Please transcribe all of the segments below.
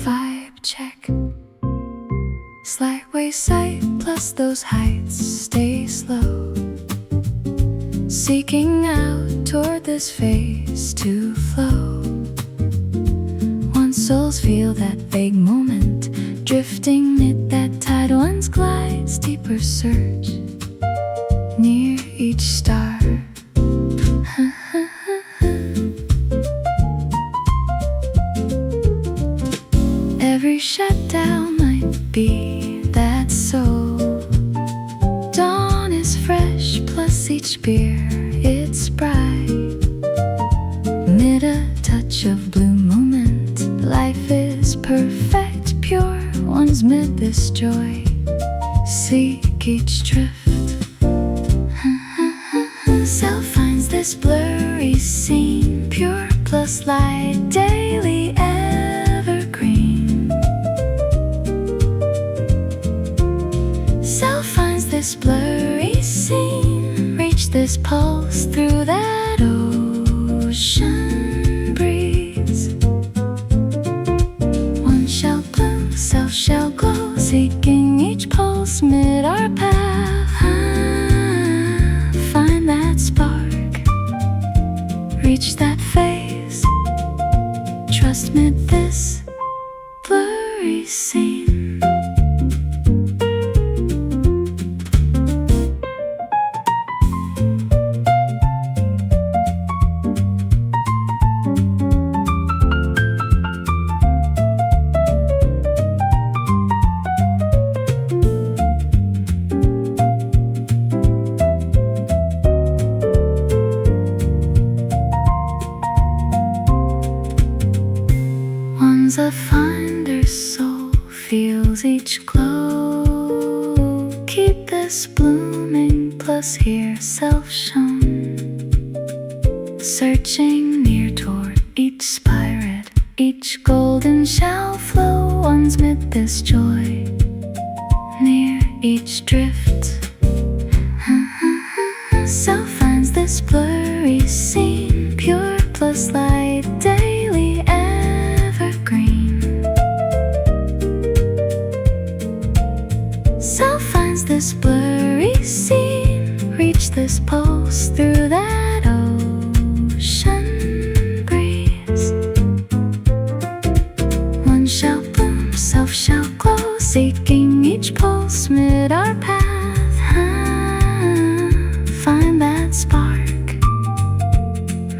Vibe check. Slight wayside plus those heights, stay slow. Seeking out toward this phase to flow. Once souls feel that vague moment, drifting mid that tide, once glides deeper search near each star. Every shutdown might be that soul. Dawn is fresh, plus each beer it's bright. Mid a touch of blue moment, life is perfect, pure. One's mid this joy, seek each drift. Self finds this blurry scene, pure plus light, daily evergreen. Self finds this blurry scene, reach this pulse through that ocean breeze. One shall bloom, self shall glow, seeking each pulse mid our path. Find that spark, reach that phase, trust mid this blurry scene. A finder's soul feels each glow. Keep this blooming, plus here self-shown. Searching near toward each spirit, each golden shall flow. One's mid this joy, near each drift. Self finds this blurry scene, pure plus light, daily evergreen. Self finds this blurry scene, reach this pulse through that ocean breeze. One shall bloom, self shall glow, seeking each pulse mid our path. Find that spark,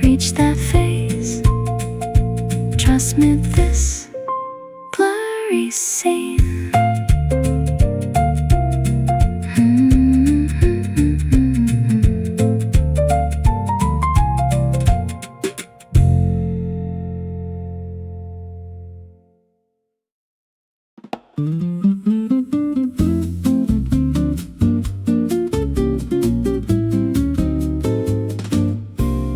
reach that phase, trust mid this blurry scene.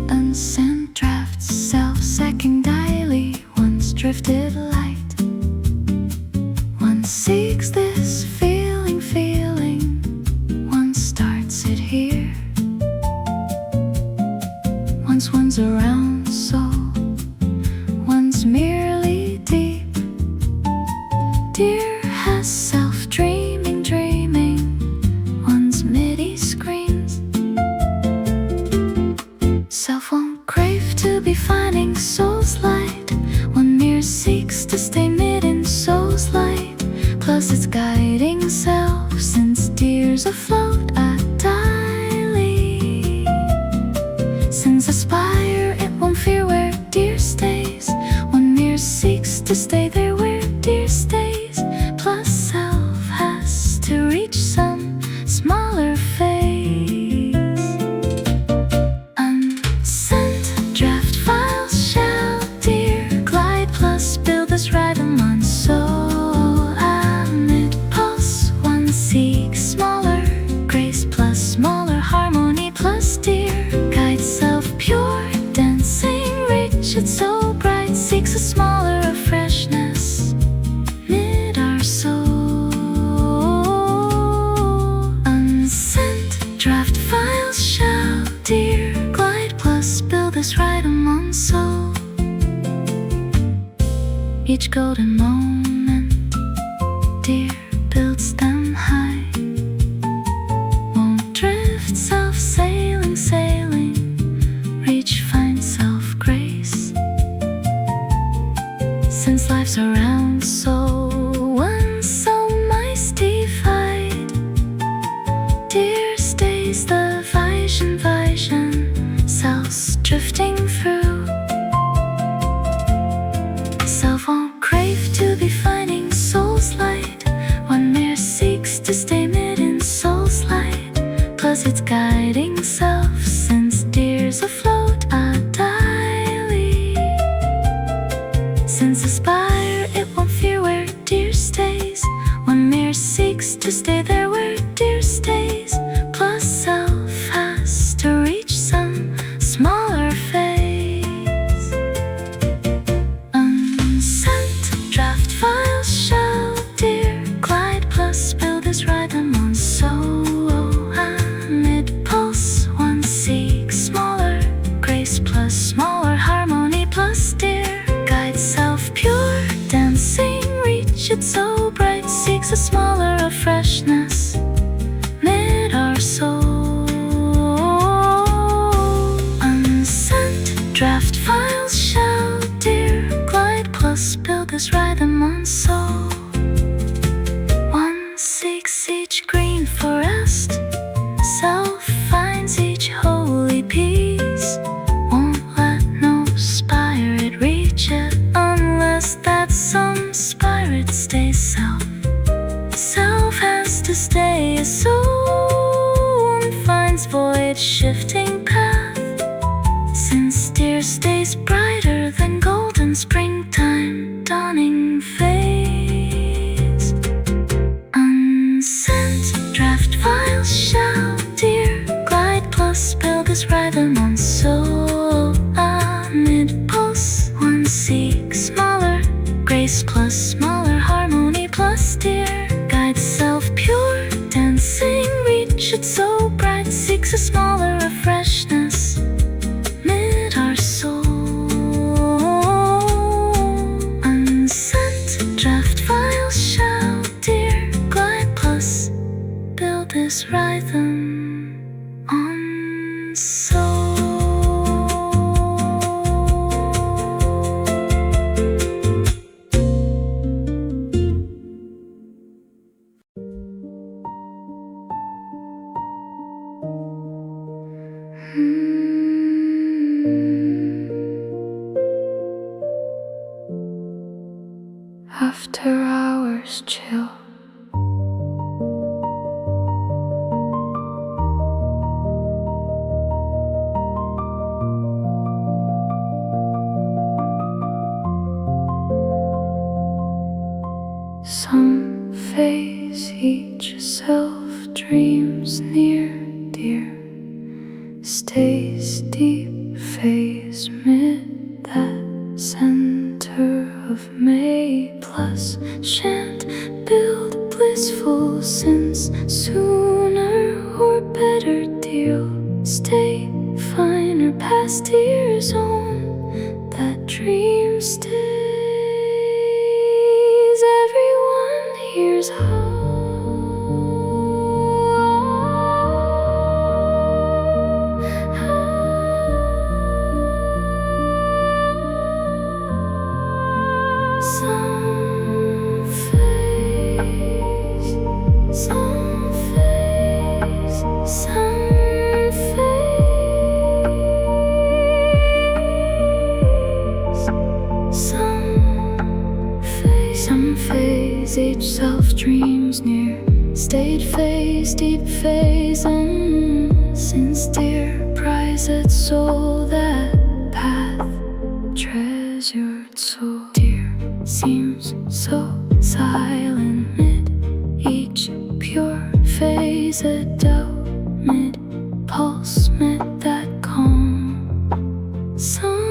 Unsent drafts, self-second daily, once drifted light. One seeks this feeling, one starts it here. Once one's around soul, one's merely deep. Dear has self-dreaming, one's midi screams. Self won't crave to be finding soul's light. One mere seeks to stay mid in soul's light, plus its guiding self, since deer's afloat at daily. Since aspire it each golden moment, dear builds them high. Won't drift self-sailing, sailing, reach fine self-grace. Since life's around so once so mystified, dear stays the vision, selves drifting through. Self won't crave to be finding soul's light, one mere seeks to stay mid in soul's light, plus it's guiding self, since dear's afloat daily. Since aspire it won't fear where dear stays, one mere seeks to stay there where dear stays, plus self has to reach some smaller phase. Unsent draft files shall dear glide, plus build this rhythm on soul. Amid pulse one seeks smaller grace, plus smaller harmony, plus dear guide self pure dancing, reach it so bright, seeks a smaller of freshness mid our soul. Unsent draft files shall dear glide, plus build this rhythm on soul. One seeks each green forest, self finds each holy peace, won't let no spirit reach it, unless that some spirit stays self. Self has to stay as soul finds void shifting path, since dear stays brighter than golden springtime dawning phase. Unsent draft files shall dear glide, plus build this rhythm on soul. Amid pulse one seeks smaller grace, plus smaller harmony, plus dear guide self pure dancing, reach it so bright, seeks a smaller of freshness mid our soul. Unsent draft files shall dear glide, plus build this rhythm on soul. After hours chill, some phase each self dreams near dear, stays deep phase mid that center of May, plus shan't build blissful, since sooner or better deal stay finer past years on that dream stays. Everyone hears each self dreams near, stayed phase, deep phase, and since dear prized soul that path, treasured soul, dear seems so silent mid each pure phase, a doubt mid pulse mid that calm. Some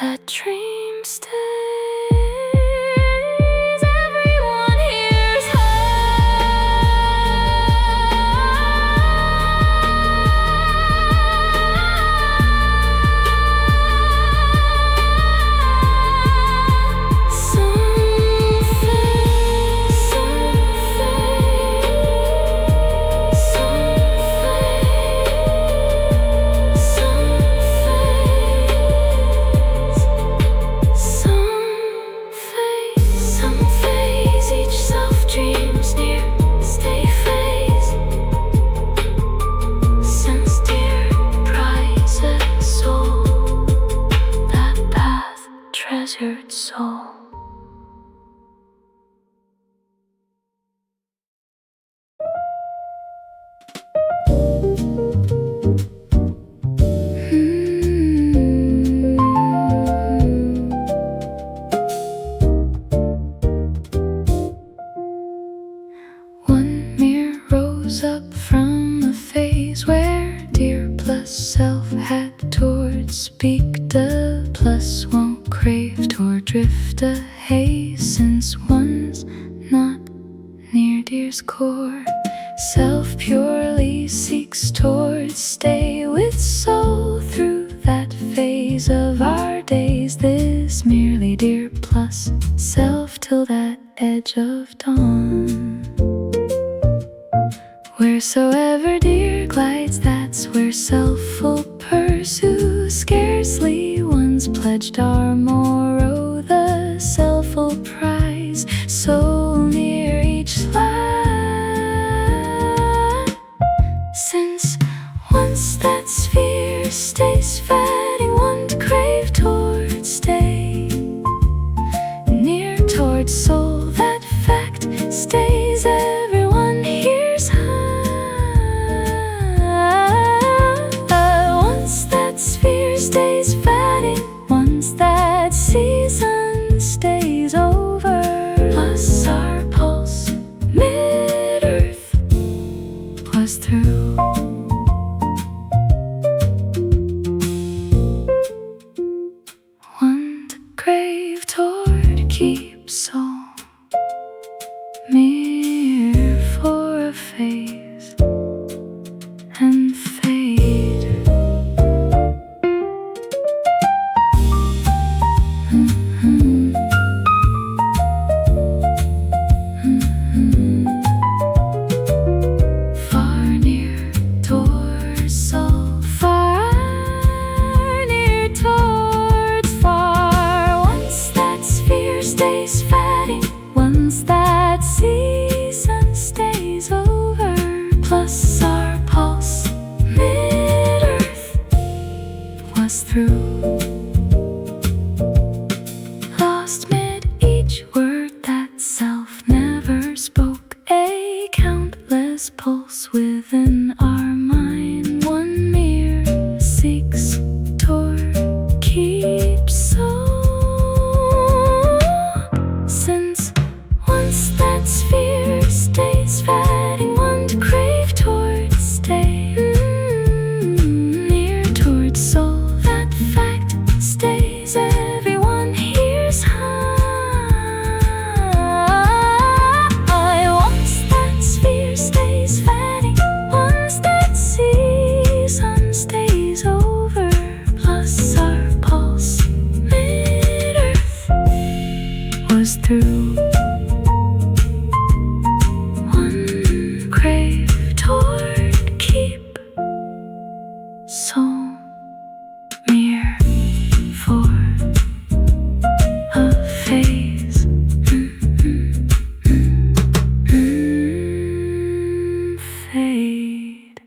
that dream stays. Everyone hears treasured soul. One mirror rose up from a phase where dear plus self had towards speak the plus won't crave toward drift a haze, since one's not near dear's core. Self purely seeks towards stay with soul through that phase of our days. This merely dear plus self till that edge of dawn. Wheresoever dear glides, that's where self will pursue. Scarcely one's pledged our morrow, the self will prize. Soul near each land, since once that sphere stays fatting one to crave towards stay. Near towards soul, that fact stays. Everyone hears once that sphere stays fatting, once that season stays over. Plus our pulse mid-earth was through. One to crave toward keep soul mere for a phase and fade. Far near towards soul, far near towards far. Once that sphere stays fatting, once that season stays over. Plus our pulse mid-earth was through. Lost mid each word that self never spoke, a countless pulse within our mind. One mere seeks toward keep soul, since once that sphere stays fatting one to crave towards stay. Near towards soul, that fact stays. Everyone hears once that sphere stays fatting, once that season stays over. Plus our pulse mid-earth was through. One crave toward keep soul mere for a phase. Fade.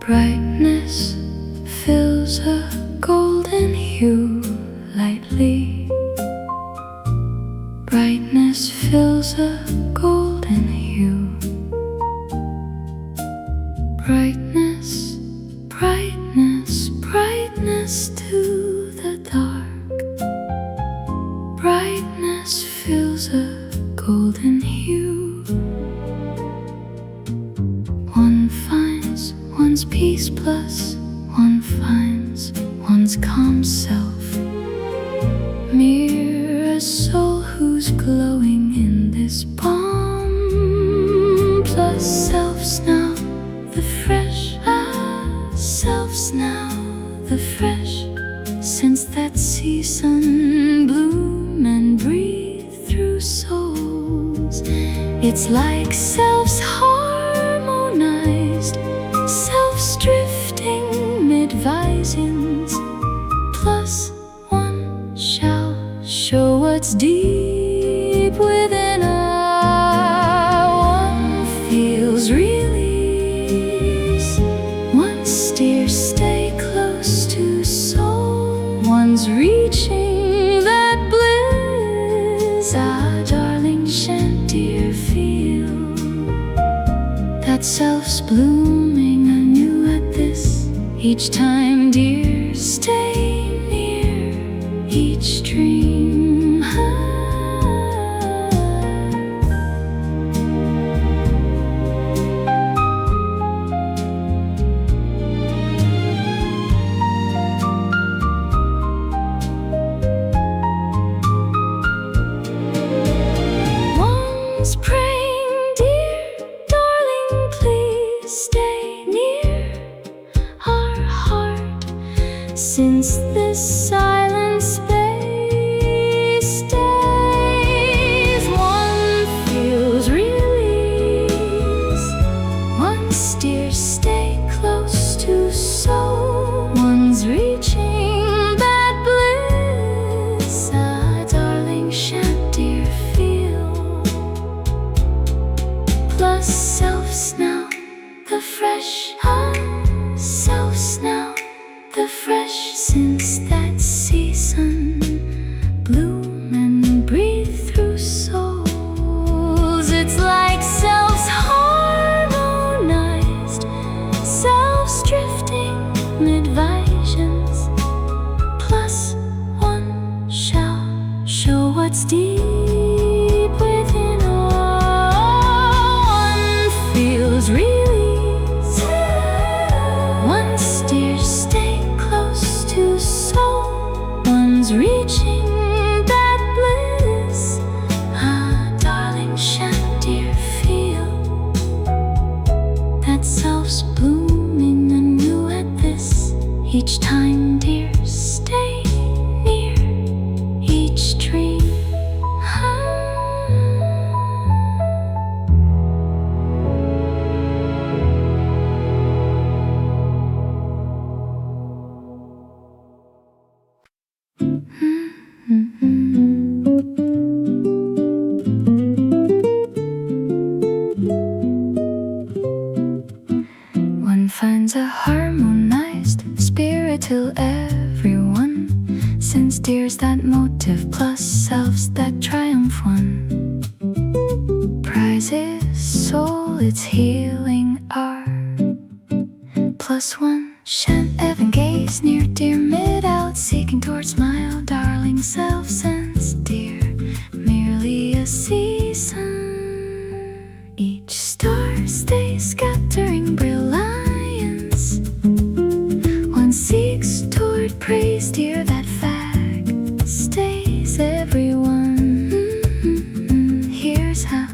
Brightness fills a golden hue lightly. Brightness fills a golden hue. Brightness, brightness. darkness to the dark. Brightness fills a golden hue. One finds one's peace, plus one finds one's calm self. Mere a soul who's glowing in this palm, plus self's now the fresh, self's now the fresh. Since that season bloom and breathe through souls, it's like self's harmonized, self's drifting mid-visins, plus one shall show what's deep within us. One feels release, one steers stay close to soul, one's reaching that bliss. Ah, darling, shan't dear feel that self's blooming anew at this? Each time, dear, stay near each dream. One's praying, dear darling, please stay near our heart, since this silent space stays. One feels release, one steers stay close to soul, one's reaching that bliss. Ah, darling, shan't dear feel plus self's now the fresh, self's now the fresh. Since that season bloom and breathe through souls, it's like self's harmonized, self's drifting mid-visions, plus one shall show what's deep within all. One feels release, one steers stay close to soul, one's reaching that bliss. Ah, darling, shan't dear feel that self's blooming anew at this? Each time, dear, stay near each dream. One finds a harmonized spirit till everyone, since dear's that motive, plus self's that triumph one. Prize is soul, its healing art, plus one shan't even gaze near dear mid-out, seeking towards smile, darling, self sense dear, merely a season. Each star stays scattering brilliance, one seeks toward praise, dear, that fact stays everyone. Here's how,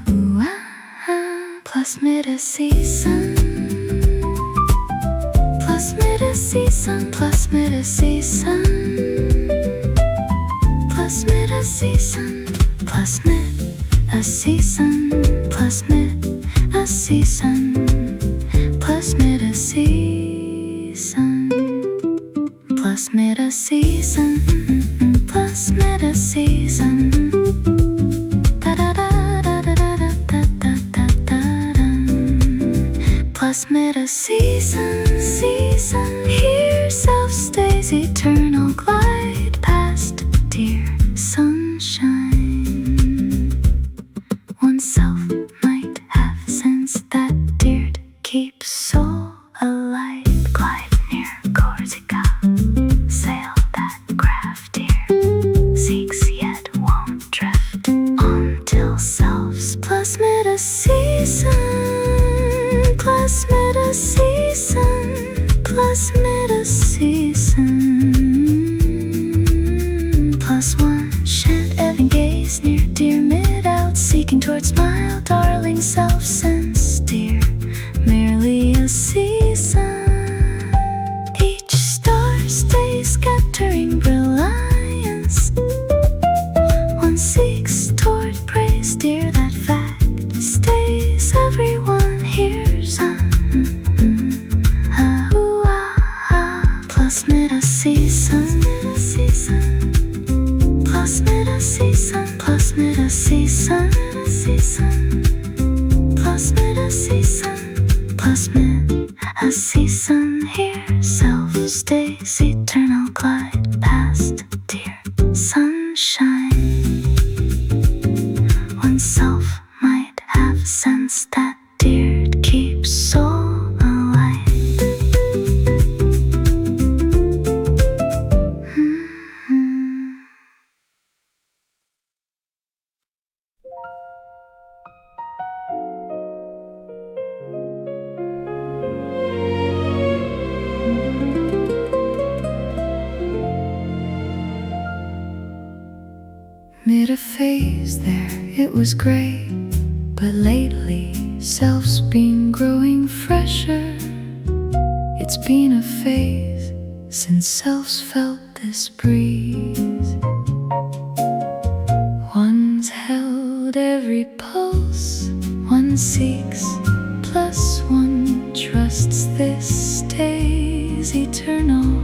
plus mid-a-season, plus mid-a-season, plus mid-a-season, plus mid-a-season, plus mid-a-season, plus mid-a-season, plus mid-a-season, plus mid-a-season, plus mid-a-season. Plus mid-a-season, season. Here self stays eternal, glide past dear sunshine. Oneself might have sensed that dear'd keep soul alive, glide near Corsica, say season, plus mid a season, plus mid a season, plus mid a season, plus mid a season. Here self stays eternal, glide past dear sunshine. Oneself might have sensed that dear keeps soul alive. Mid a phase there, it was great, but lately self's been growing fresher. It's been a phase since self's felt this breeze. One's held every pulse, one seeks, plus one trusts this stays eternal.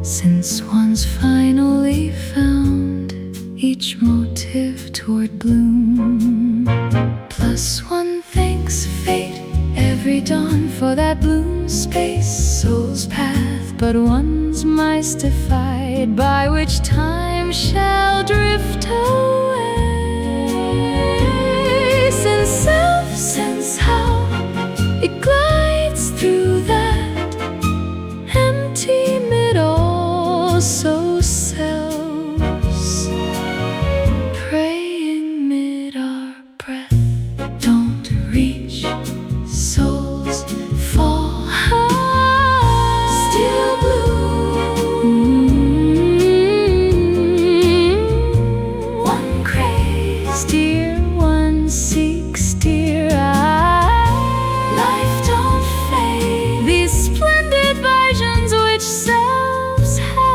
Since one's finally found each motive toward bloom, plus one thanks fate every dawn for that bloom space, soul's path, but one's mystified by which time shall drift away. Since self sense how it glides through that empty middle, so selves praying mid our breath, don't reach souls fall high, still bloom. One craves dear, one seeks dear. Life don't fade, these splendid visions which selves held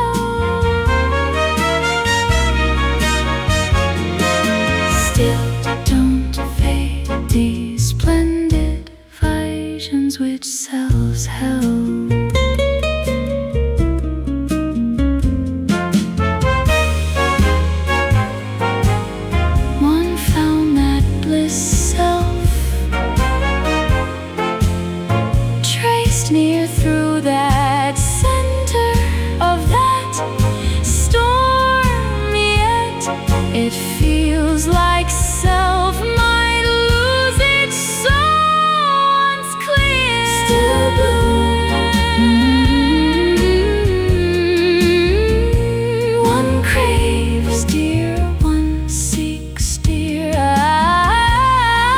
still don't fade, these splendid visions which selves held. One found that bliss self traced near through that center of that storm, yet it feels like self might lose its soul once clear. Still bloom. One craves dear, one seeks dear.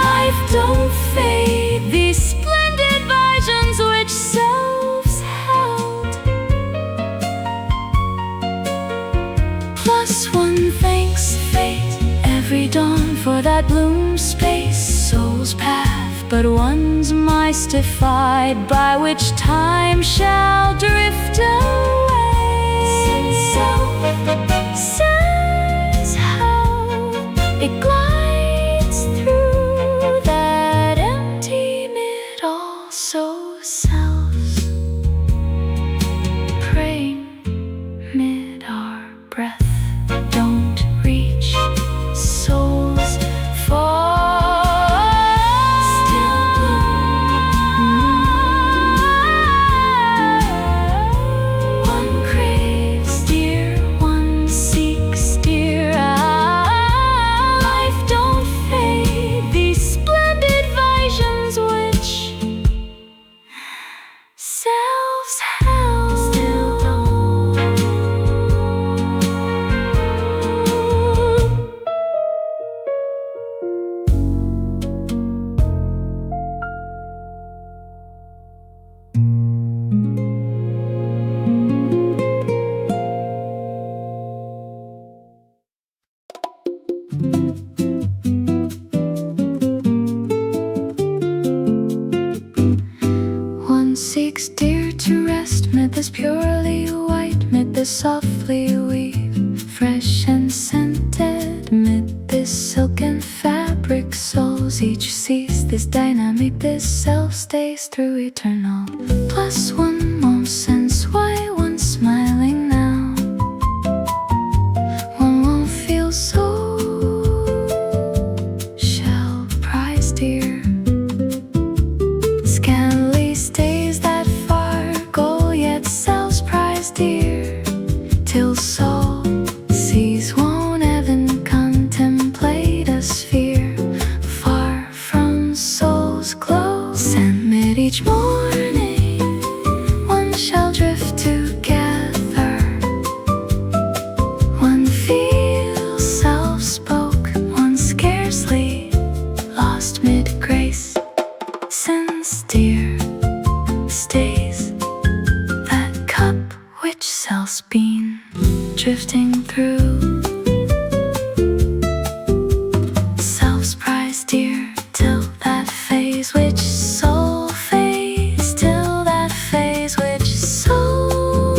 Life don't fade, these splendid visions which selves held. Plus one thanks fate every dawn for that bloom space, soul's path, but one's mystified by which time shall drift away. Since self says how it glides through that empty middle, so selves praying mid our breath, don't reach souls fall, still bloom. One craves dear, one seeks dear. Life don't fade, these splendid visions which selves held still don't. One seeks dear to rest mid this purely white, mid this softly weave, fresh and scented, mid this silken fabric souls each sees this dynamic, this self stays through eternal. Plus one won't sense why one smiles till soul sees, won't even contemplate a sphere far from soul's glow. Sent mid each morning, one shall drift together. One feels self-spoke, one scarcely lost mid-grace. Since dear stays that cup which self's been drifting through. Self's prize dear till that phase which soul phase, till that phase which soul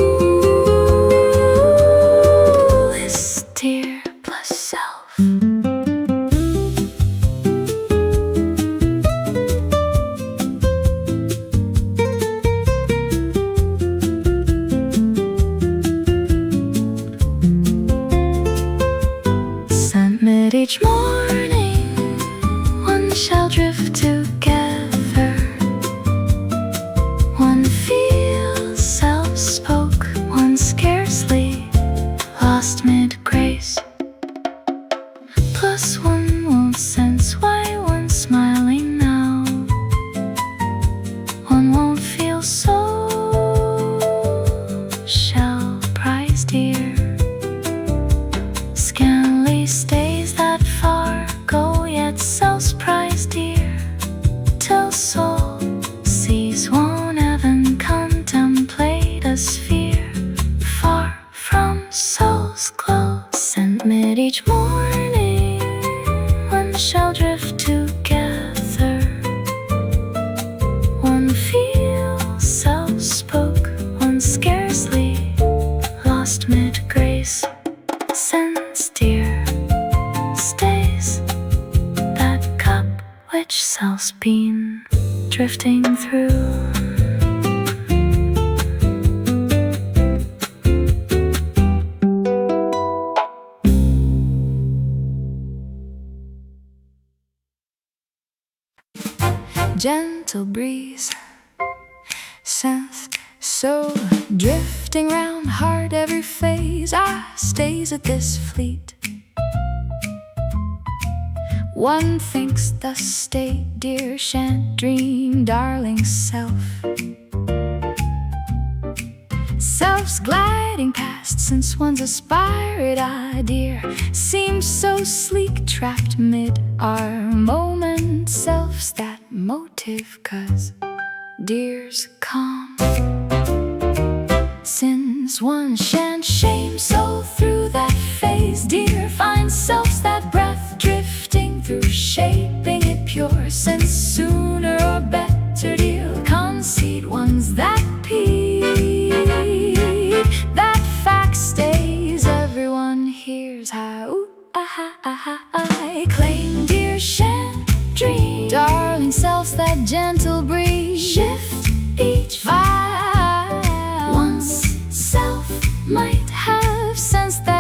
is dear plus self. Mid each morning, one shall drift together. One feels self-spoke, one scarcely lost mid-grace. Plus one won't sense why one's smiling now. One won't feel so shall prize dear. Scantly stays that far go, yet self's prize dear till soul sees, won't even contemplate a sphere far from soul's glow. Sent mid each morning, one shall drift together. One feels self-spoke, one scarcely lost mid-grace. Since dear stays that cup which self's been drifting through. Gentle breeze, sense so drifting round heart every phase. Stays at this fleet. One thinks thus state, dear shan't dream, darling self. Self's gliding past, since one's aspired idea seems so sleek, trapped mid our moment. Self's that motive, 'cause dear's calm. Since one shan't shame, so through that phase dear finds self's that breath drifting through, shaping it pure. Since sooner or better dear concede one's that peak, that fact stays, everyone hears. Hi, ooh, I claim dear shan't dream, darling self's that gentle breeze. Shift each vibe, once self might have sensed that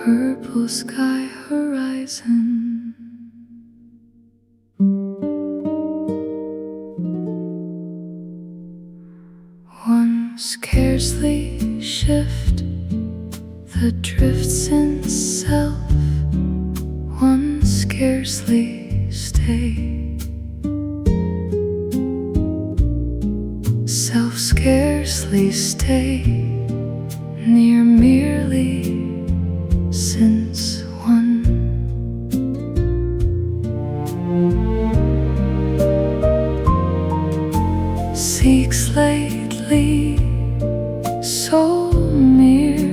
purple sky horizon. One scarcely shift that drifts in self, one scarcely stay, self scarcely stay near merely since one. Seeks lately so near,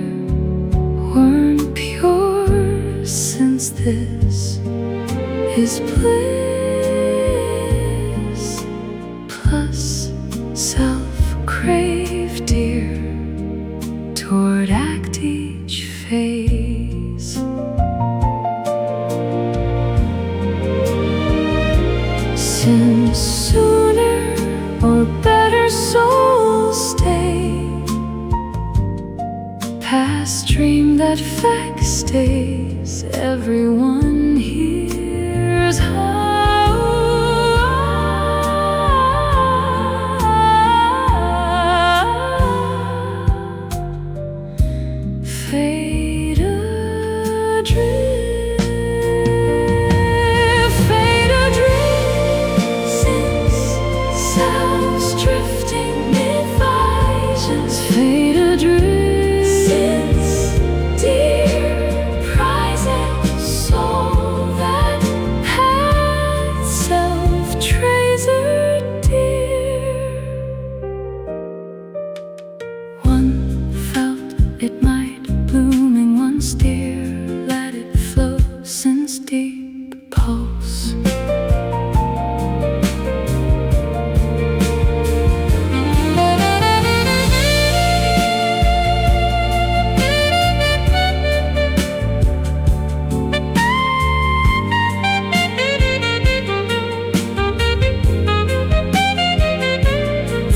weren't pure since this is bliss, plus self-crave dear toward act each phase. Since sooner or better souls stay, past dream that fact stays, everyone hears how fade adrift, fade adrift, since selves drifting mid visions, fade adrift, since dear prized soul that had self-tracer dear. One felt it might blooming once dear, let it flow since deep pulse.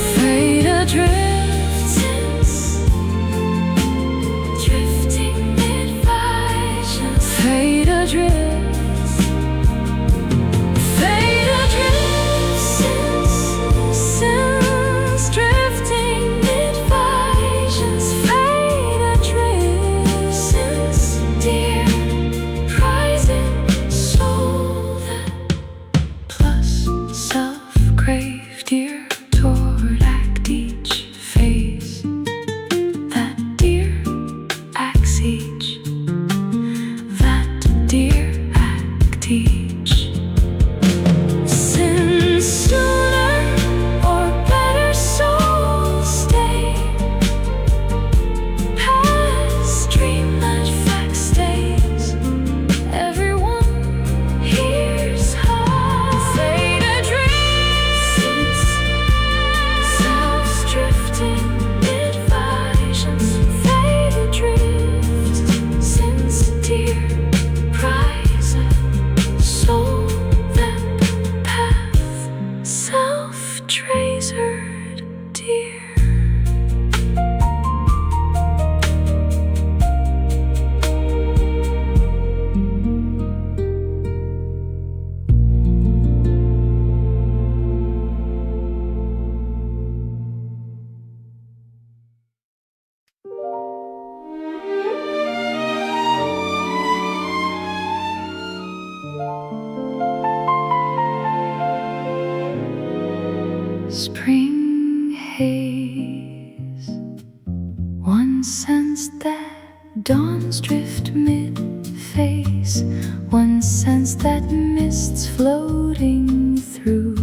Fade adrift since drifting mid visions, fade adrift, fade adrift, since drifting mid visions, fade adrift, since dear prized soul that plus self-crave dear toward act each phase, that dear acts each, that dear act each. Since sooner or better souls stay, past dream that fact stays, everyone hears how fade adrift, since selves drifting mid visions, fade adrift, since dear prized soul that path self-tracered dear. Spring haze, one sense that dawn's drift mid-face, one sense that mists floating through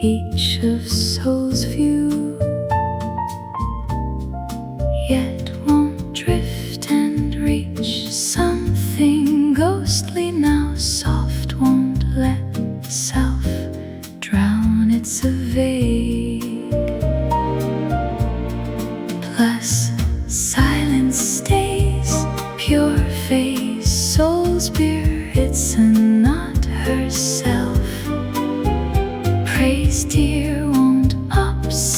each of soul's view, yet won't drift and reach something ghostly now soft, won't let self drown its vague, plus silence stays pure face, soul spirits and not herself, praise dear won't upset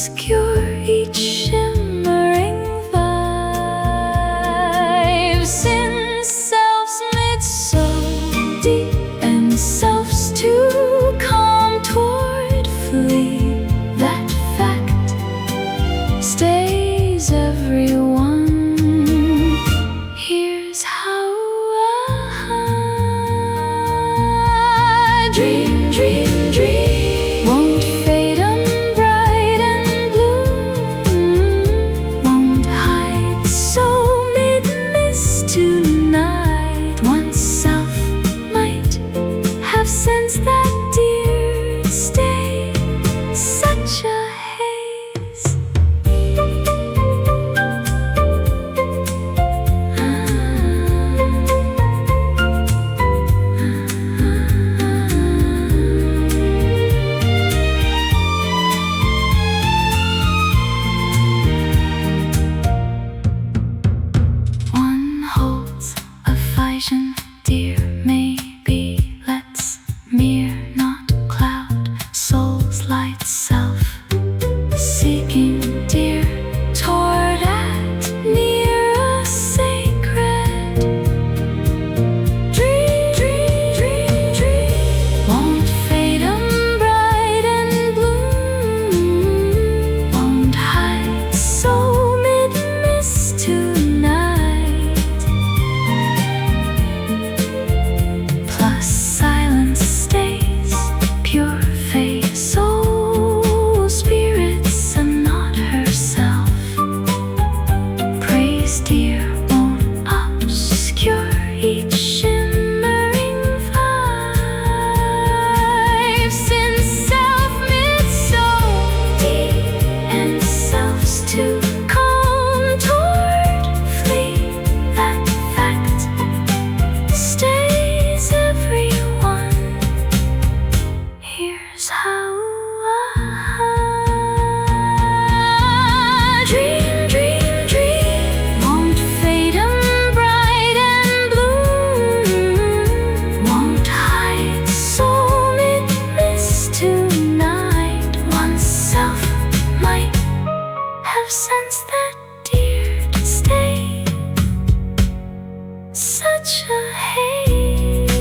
such a haze.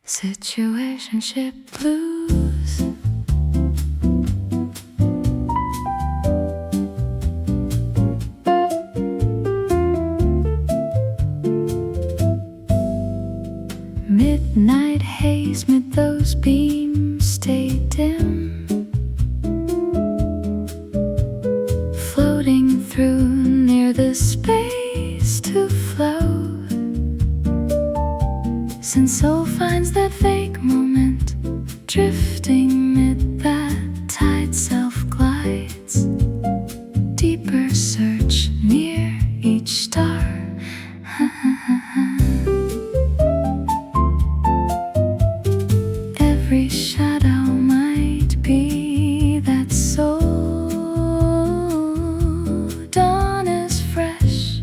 Situationship blues. Midnight haze, mid those beams stay dim, floating through near the space to float. Since soul finds that vague moment, drifting mid that tide, self glides deeper, search near each star. Every shadow might be that soul. Dawn is fresh,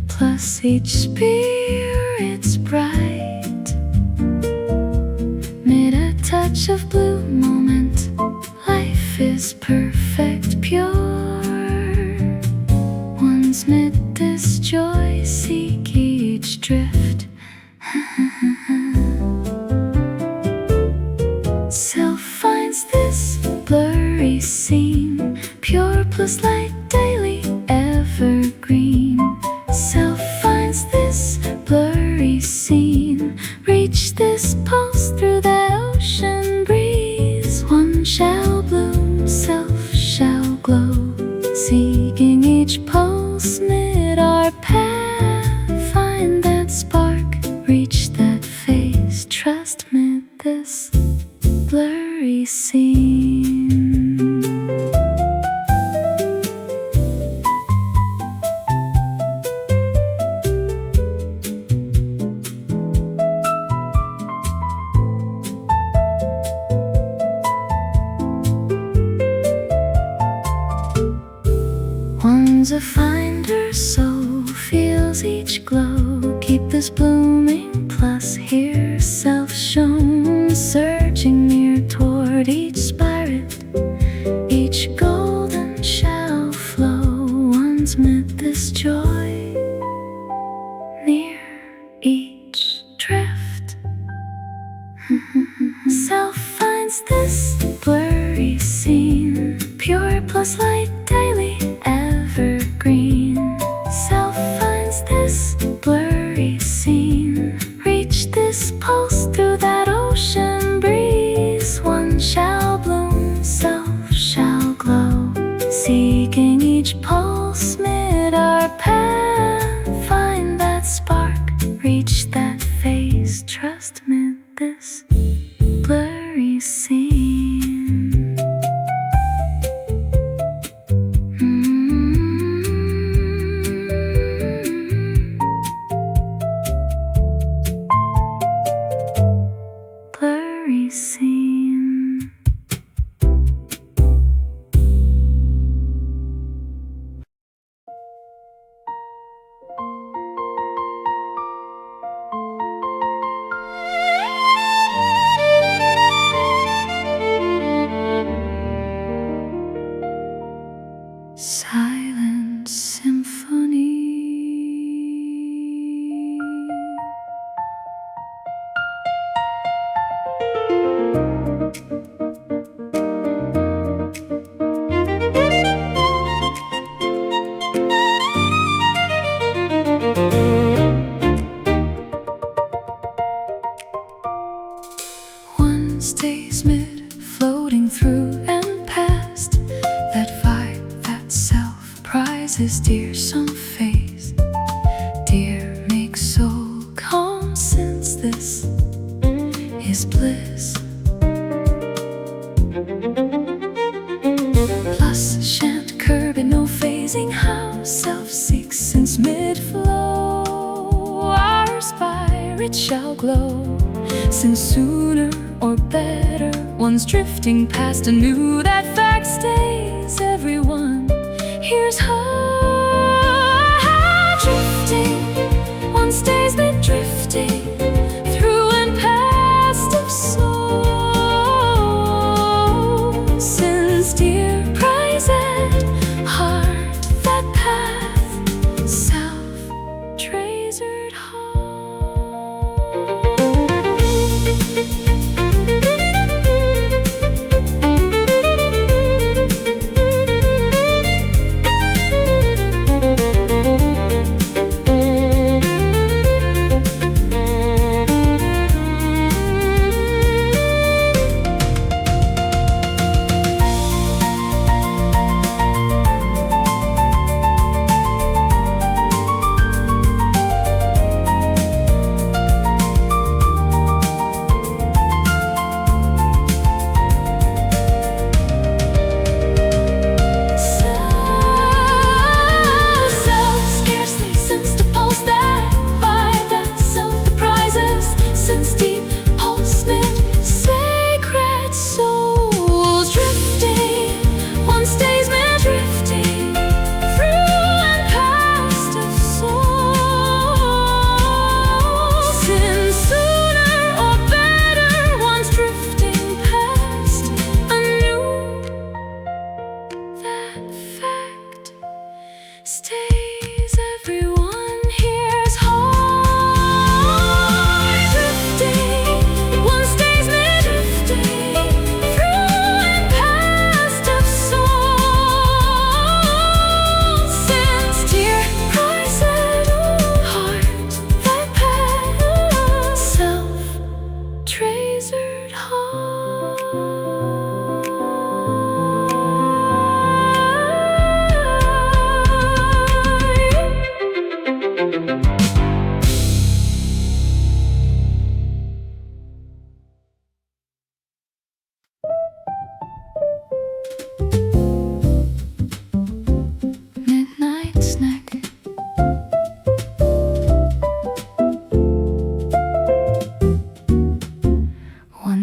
plus each spirit's bright. Mid a touch of blue moment, life is perfect, pure. One's mid this joy, seek each drift. Self finds this blurry scene, pure plus light, daily, evergreen. Self finds this blurry scene, reach this pulse through the ocean breeze. One shall bloom, self shall glow, seeking each pulse mid our path. Find that spark, reach that phase, trust mid this blurry scene. One's a finder, soul feels each glow. Keep this blooming, plus here self shown, searching near toward each spirit. Each golden shall flow. One's mid this joy, near each drift. Self finds this blurry scene, pure plus light, daily, evergreen. Self finds this blurry scene, reach this pulse through that ocean breeze. One shall bloom, self shall glow, seeking each pulse mid our path. Find that spark, reach that phase, trust mid this blurry scene. Blurry scene. Silent symphony. One stays mid, floating through and past. That vibe, that self, prize is dear. Some phase, dear, makes soul calm, since this is bliss. Plus shan't curb it, no phasing how self seeks, since mid-flow our spirit shall glow. Since sooner or better, one's drifting past anew. That fact stays, everyone hears her drifting. One stays mid drifting through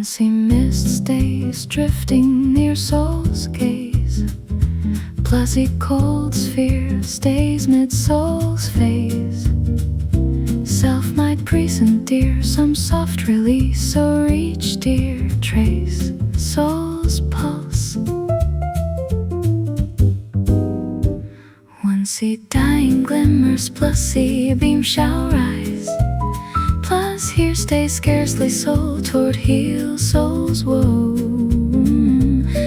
Once he missed stays drifting near soul's gaze, plus he cold sphere stays mid soul's phase. Self might present dear some soft release, so reach dear trace soul's pulse. Once he dying glimmers, plus he beam shall rise, plus here stays scarcely soul toward heal soul's woe.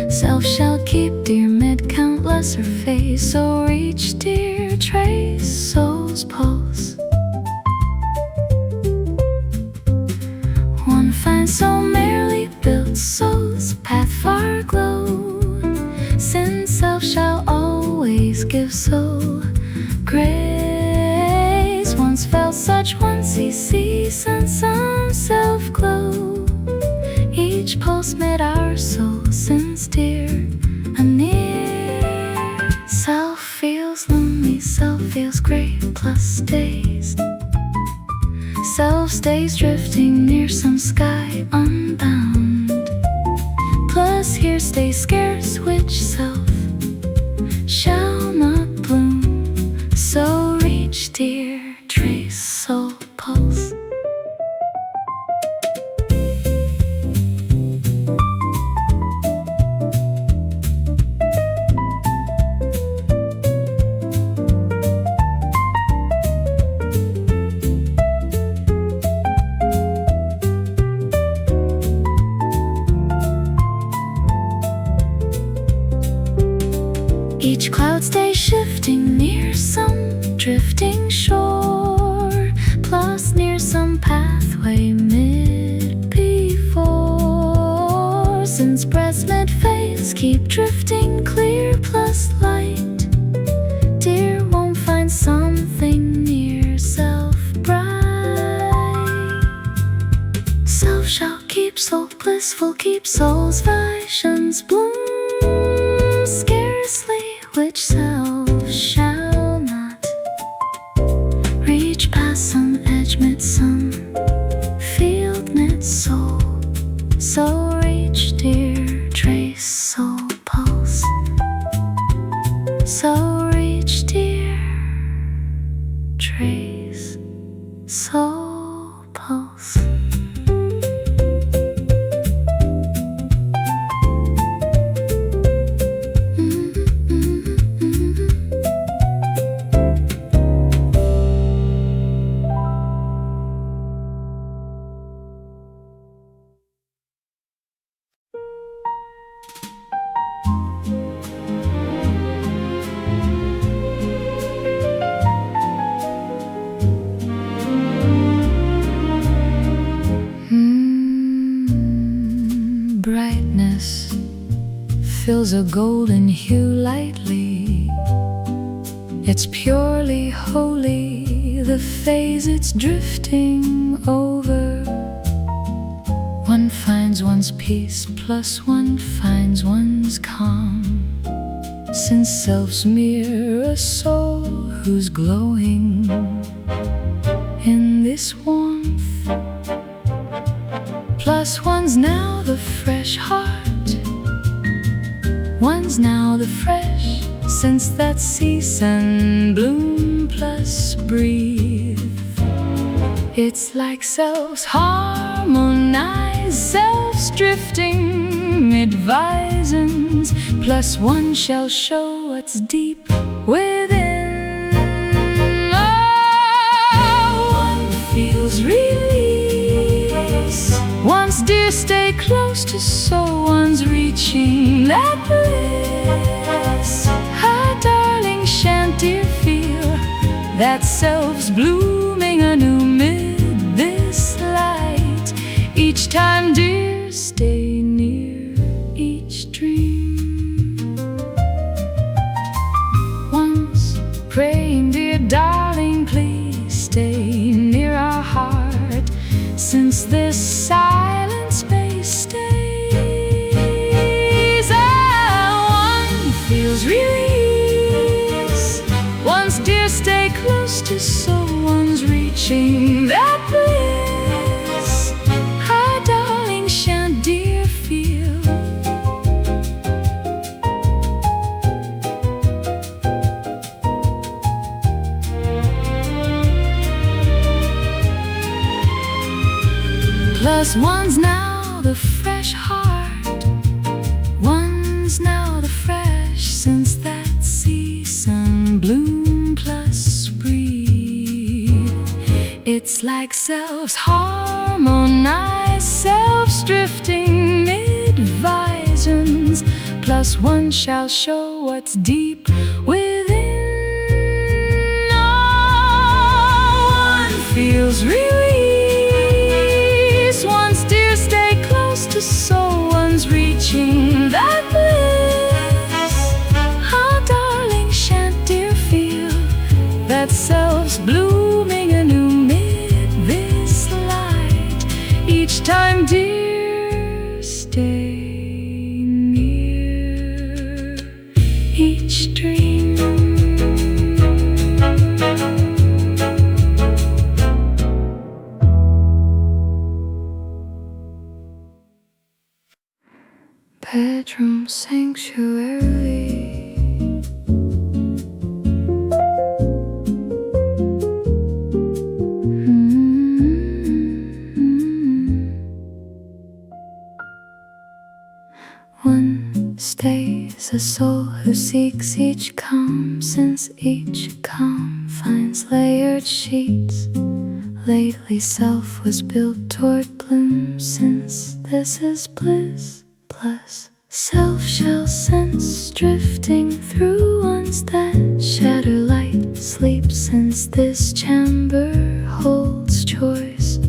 Self shall keep dear mid count lesser phase, so reach dear trace soul's pulse. One finds so merrily built soul's path far glow, since self shall always give soul grace. Once felt such, once he sees and some self glow, each pulse made our soul since dear and near. Self feels lonely, self feels great, plus stays. Self stays drifting near some sky unbound, plus here stays scarce which self shall not bloom, so reach dear trace soul pulse. Each cloud stays shifting near some drifting shore, plus near some pathway mid before. Since breaths mid phase keep drifting clear plus light, dear won't find something near self bright. Self shall keep soul blissful, keep soul's visions bloom, scarcely which self shall not reach past some edge mid some field mid soul, so reach dear trace soul pulse, so reach dear trace soul pulse. Brightness fills a golden hue lightly, it's purely holy, the phase it's drifting over. One finds one's peace, plus one finds one's calm, since self's mere a soul who's glowing in this warmth. Plus one's now the fresh heart, one's now the fresh, since that season bloom plus breathe. It's like selves harmonize, selves drifting mid-visons, plus one shall show what's deep within. Oh, one feels release, one's dear stay close to soul, one's reaching that bliss. Her darling shan't dear feel that self's blooming anew mid this light. Each time dear stay near each dream. Once praying dear darling please stay near our heart, since this silent space stays. One feels release, one's dear stay close to soul, one's reaching that bliss. Our darling shan't dear Plus one's now the fresh heart, one's now the fresh since that season bloom plus breed. It's like selves harmonize, selves drifting mid-visions. Plus one shall show what's deep within. Oh, one feels release, one's dear stay close to soul, one's reaching that bliss. How darling shan't dear feel that self's blooming anew mid this light. Each time dear stay near each dream. Bedroom sanctuary. One stays a soul who seeks each calm, since each calm finds layered sheets. Lately self was built toward bloom, since this is bliss. Plus self shall sense drifting through ones that shatter light sleep, since this chamber holds choice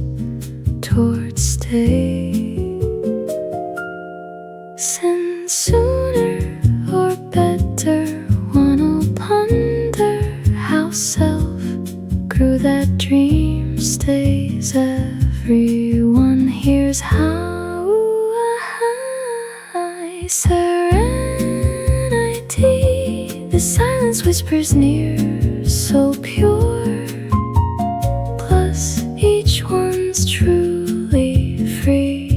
toward stay. Since sooner or better one'll ponder how self grew that dream stays. Everyone hears how serenity, the silence whispers near, so pure. Plus each one's truly free.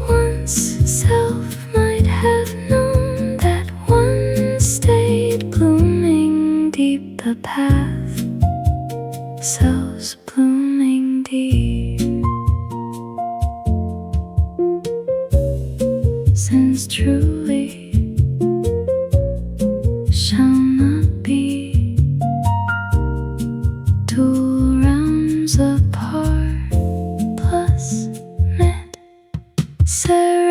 Once self might have known that one stayed blooming deep the path, selves blooming deep. Since truly shall not be dual realms apart. Plus mid serenity,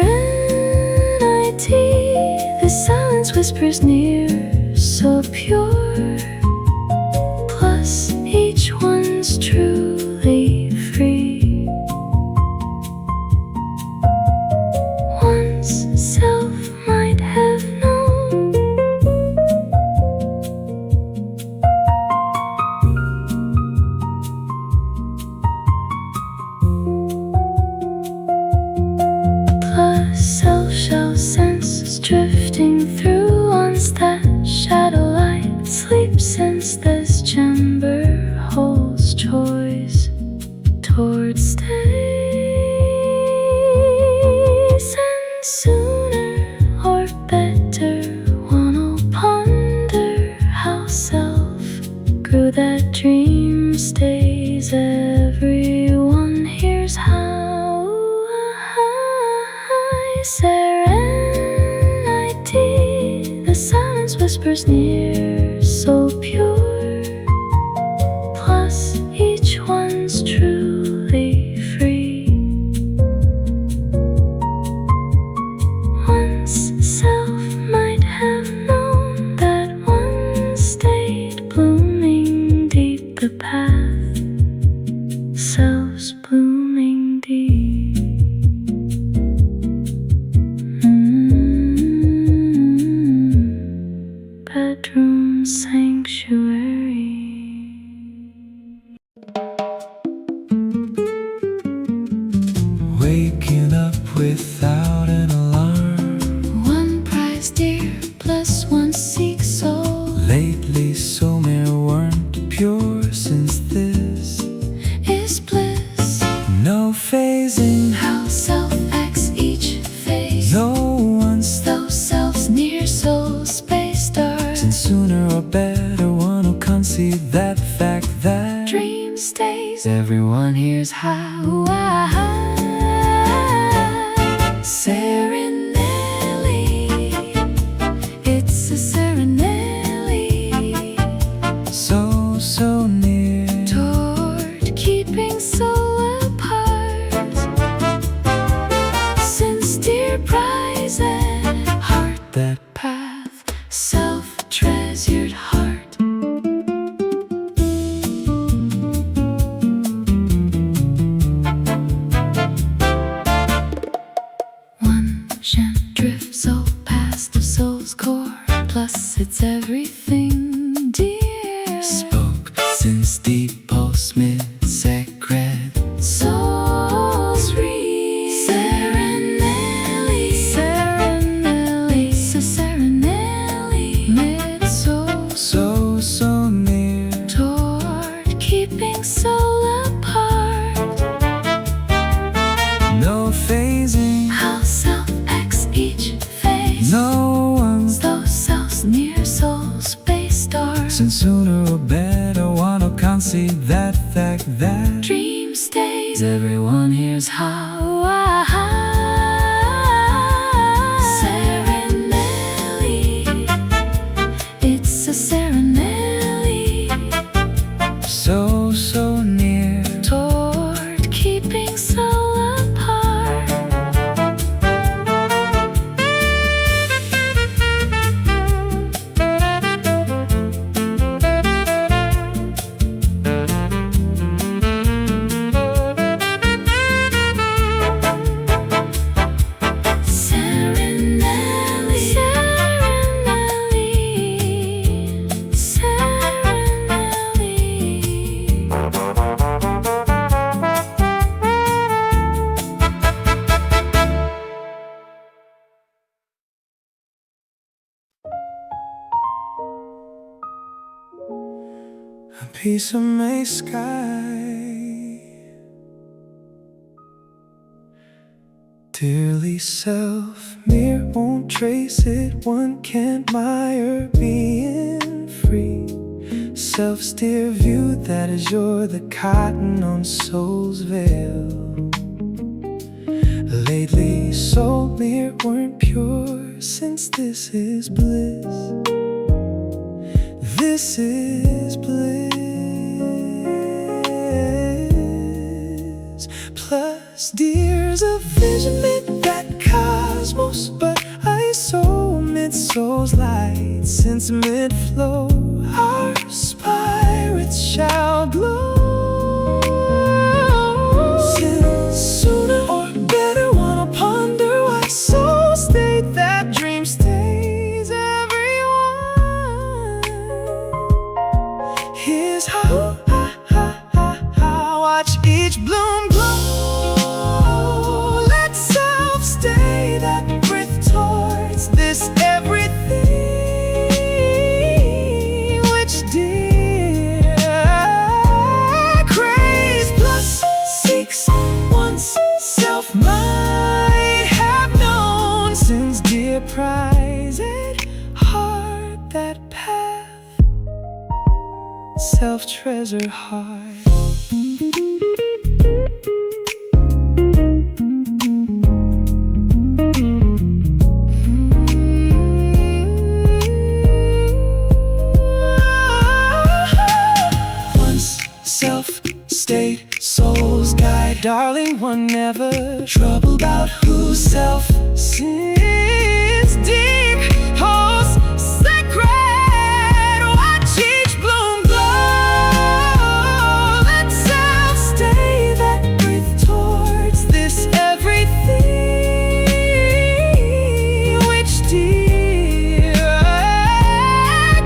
the silence whispers near, so pure. Plus each one's truly free. Self might have known. Plus self shall sense drifting through ones that shadow light sleep, since this chamber holds choice toward stay. Sooner or better one'll ponder how self grew that dream stays. Everyone hears how serenity, the silence whispers near, so pure. Plus each one's truly free. Self might have known that one stayed blooming deep the path, selves blooming deep. Bedroom sanctuary. Waking up without an alarm. Dear, plus one seeks soul. Lately so many weren't pure, since this is bliss. No phasing, how self acts each phase. no one's those selves near soul space stars. Since sooner or better one will concede that fact that dreams stays. Everyone hears how Serenelli. It's a Serenelli. So near Toward keeping soul apart. Sincere prize and heart that path, self-treasured heart. One shan't drift soul past the soul's core, plus it's everything dear. spoke since deep pulse mid secret. Soul's read. Serenelli. Serenelli. So Serenelli. Mid-soul. So near Toward keeping soul apart. no phasing, How self-X each phase. no one's Those selves near soul space stars. since sooner or better one will concede that fact that Dream stays. Everyone hears how Serenelli. It's a Serenelli. so near Toward keeping soul apart. Serenelli. Serenelli. Serenelli. a piece of May sky, dearly self, mirror won't trace it. One can't mire being free. Self-steer view, that is you're the cotton on soul's veil. Lately soul mirror weren't pure, since this is bliss. This is bliss. Plus dear's a vision mid that cosmos, but I soul mid soul's light. Since mid flow our spirits shall glow. Since sooner or better one will ponder why soul state that dream stays. Everyone here's how watch each bloom glow. Let self stay that breath towards this everything which dear craves plus seeks once self might have known. Since dear prize at heart that path, self-treasure heart. Once self-state, soul's guide, darling, one never troubled about whose self since deep holds sacred. Watch each bloom glow. Let self stay that breath towards this everything which dear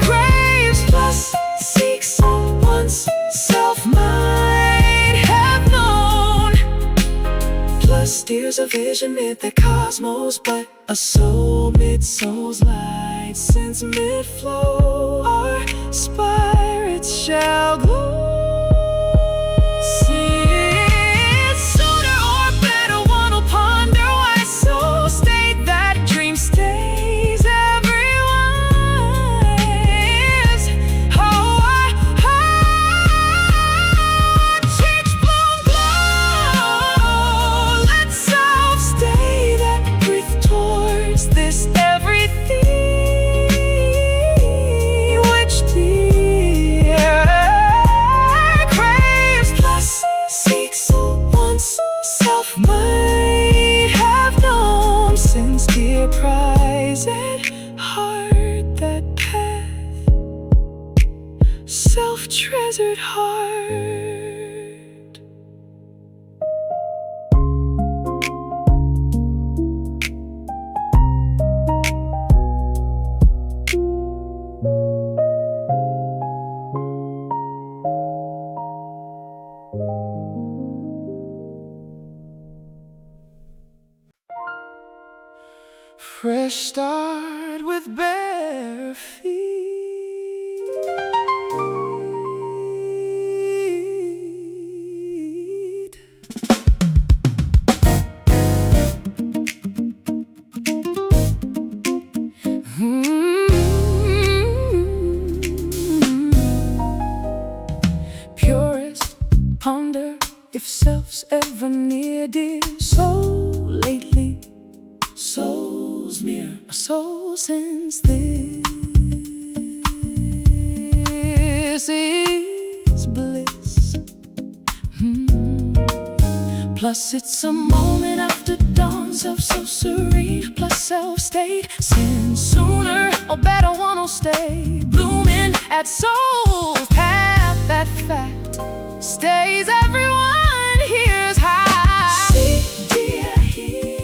craves. Plus seeks once self might have known. Plus steers a vision mid the cosmos, but a soul mid soul's light. Since mid flow our spirits shall glow. Since sooner or better one will ponder why soul state that dream stays. Everyone is how Fresh start with bare feet. Purest, ponder if self's ever near, dear soul. Lately, soul's near a soul since this is bliss. Plus it's a moment after dawn, self so serene, plus self-state, since sooner or better one will stay blooming at soul's path. That fact stays, everyone hears high. See, dear, here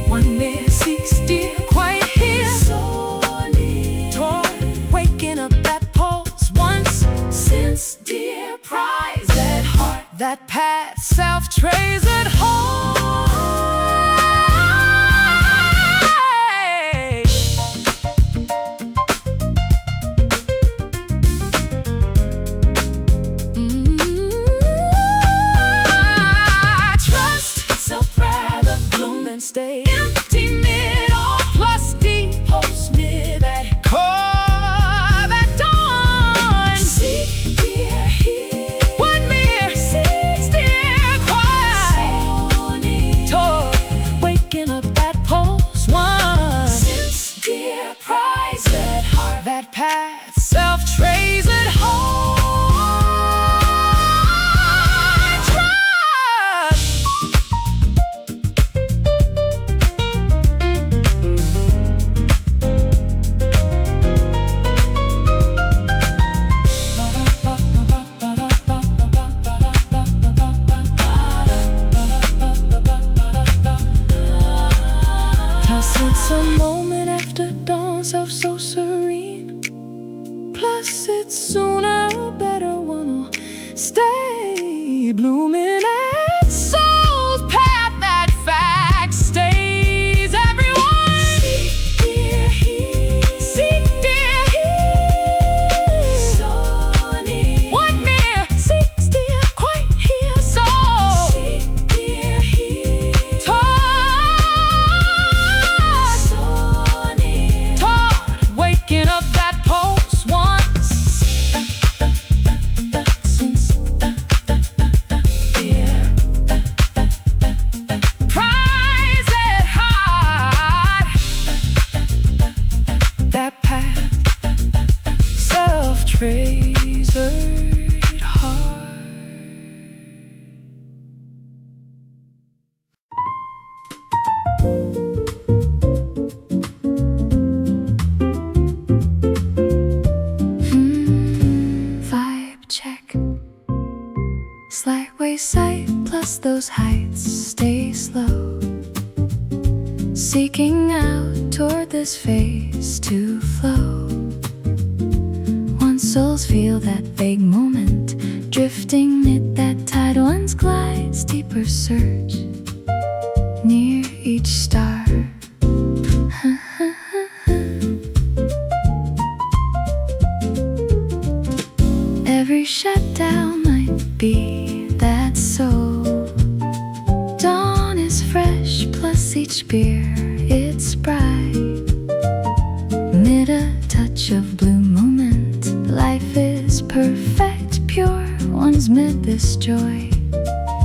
one near seeks, dear, quite here, so near, toward waking up that pulse once since, dear, prize that heart, that path self trays at home. Stay empty mid all plus deep post mid that core that dawn. See, dear, here one mere sees, dear, quiet so near, toward waking up that pulse once since, dear, prize that heart, that path self trays at home. It's a moment after dawn, self so serene. Plus it's sooner or better one will stay blooming at soul's path. That fact stays, everyone. Seek, dear, here. Seek, dear, here. So near. One near seeks, dear, quite here. So seek, dear, here. Waking up that pulse once since prize it hard, that path self-treasured heart. Slight wayside plus those heights stay slow, seeking out toward this phase to flow. Once souls feel that vague moment, drifting mid that tide, one's glides deeper search near each star. Every shutdown might be that soul. Dawn is fresh, plus each beer it's bright. Amid a touch of blue moment, life is perfect, pure. One's mid this joy,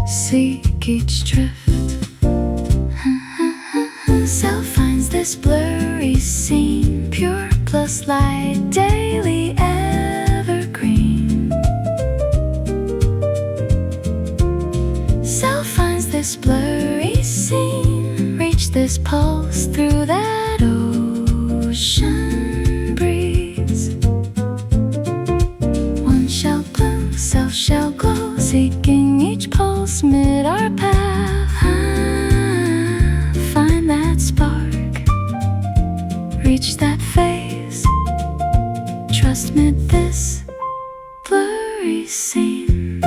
seek each drift. Self finds this blurry scene, pure plus light, daily evergreen. Self finds this blurry scene, reach this pulse through that ocean breeze. One shall bloom, self shall glow, seeking each pulse mid our path. Find that spark, reach that phase, trust mid this blurry scene.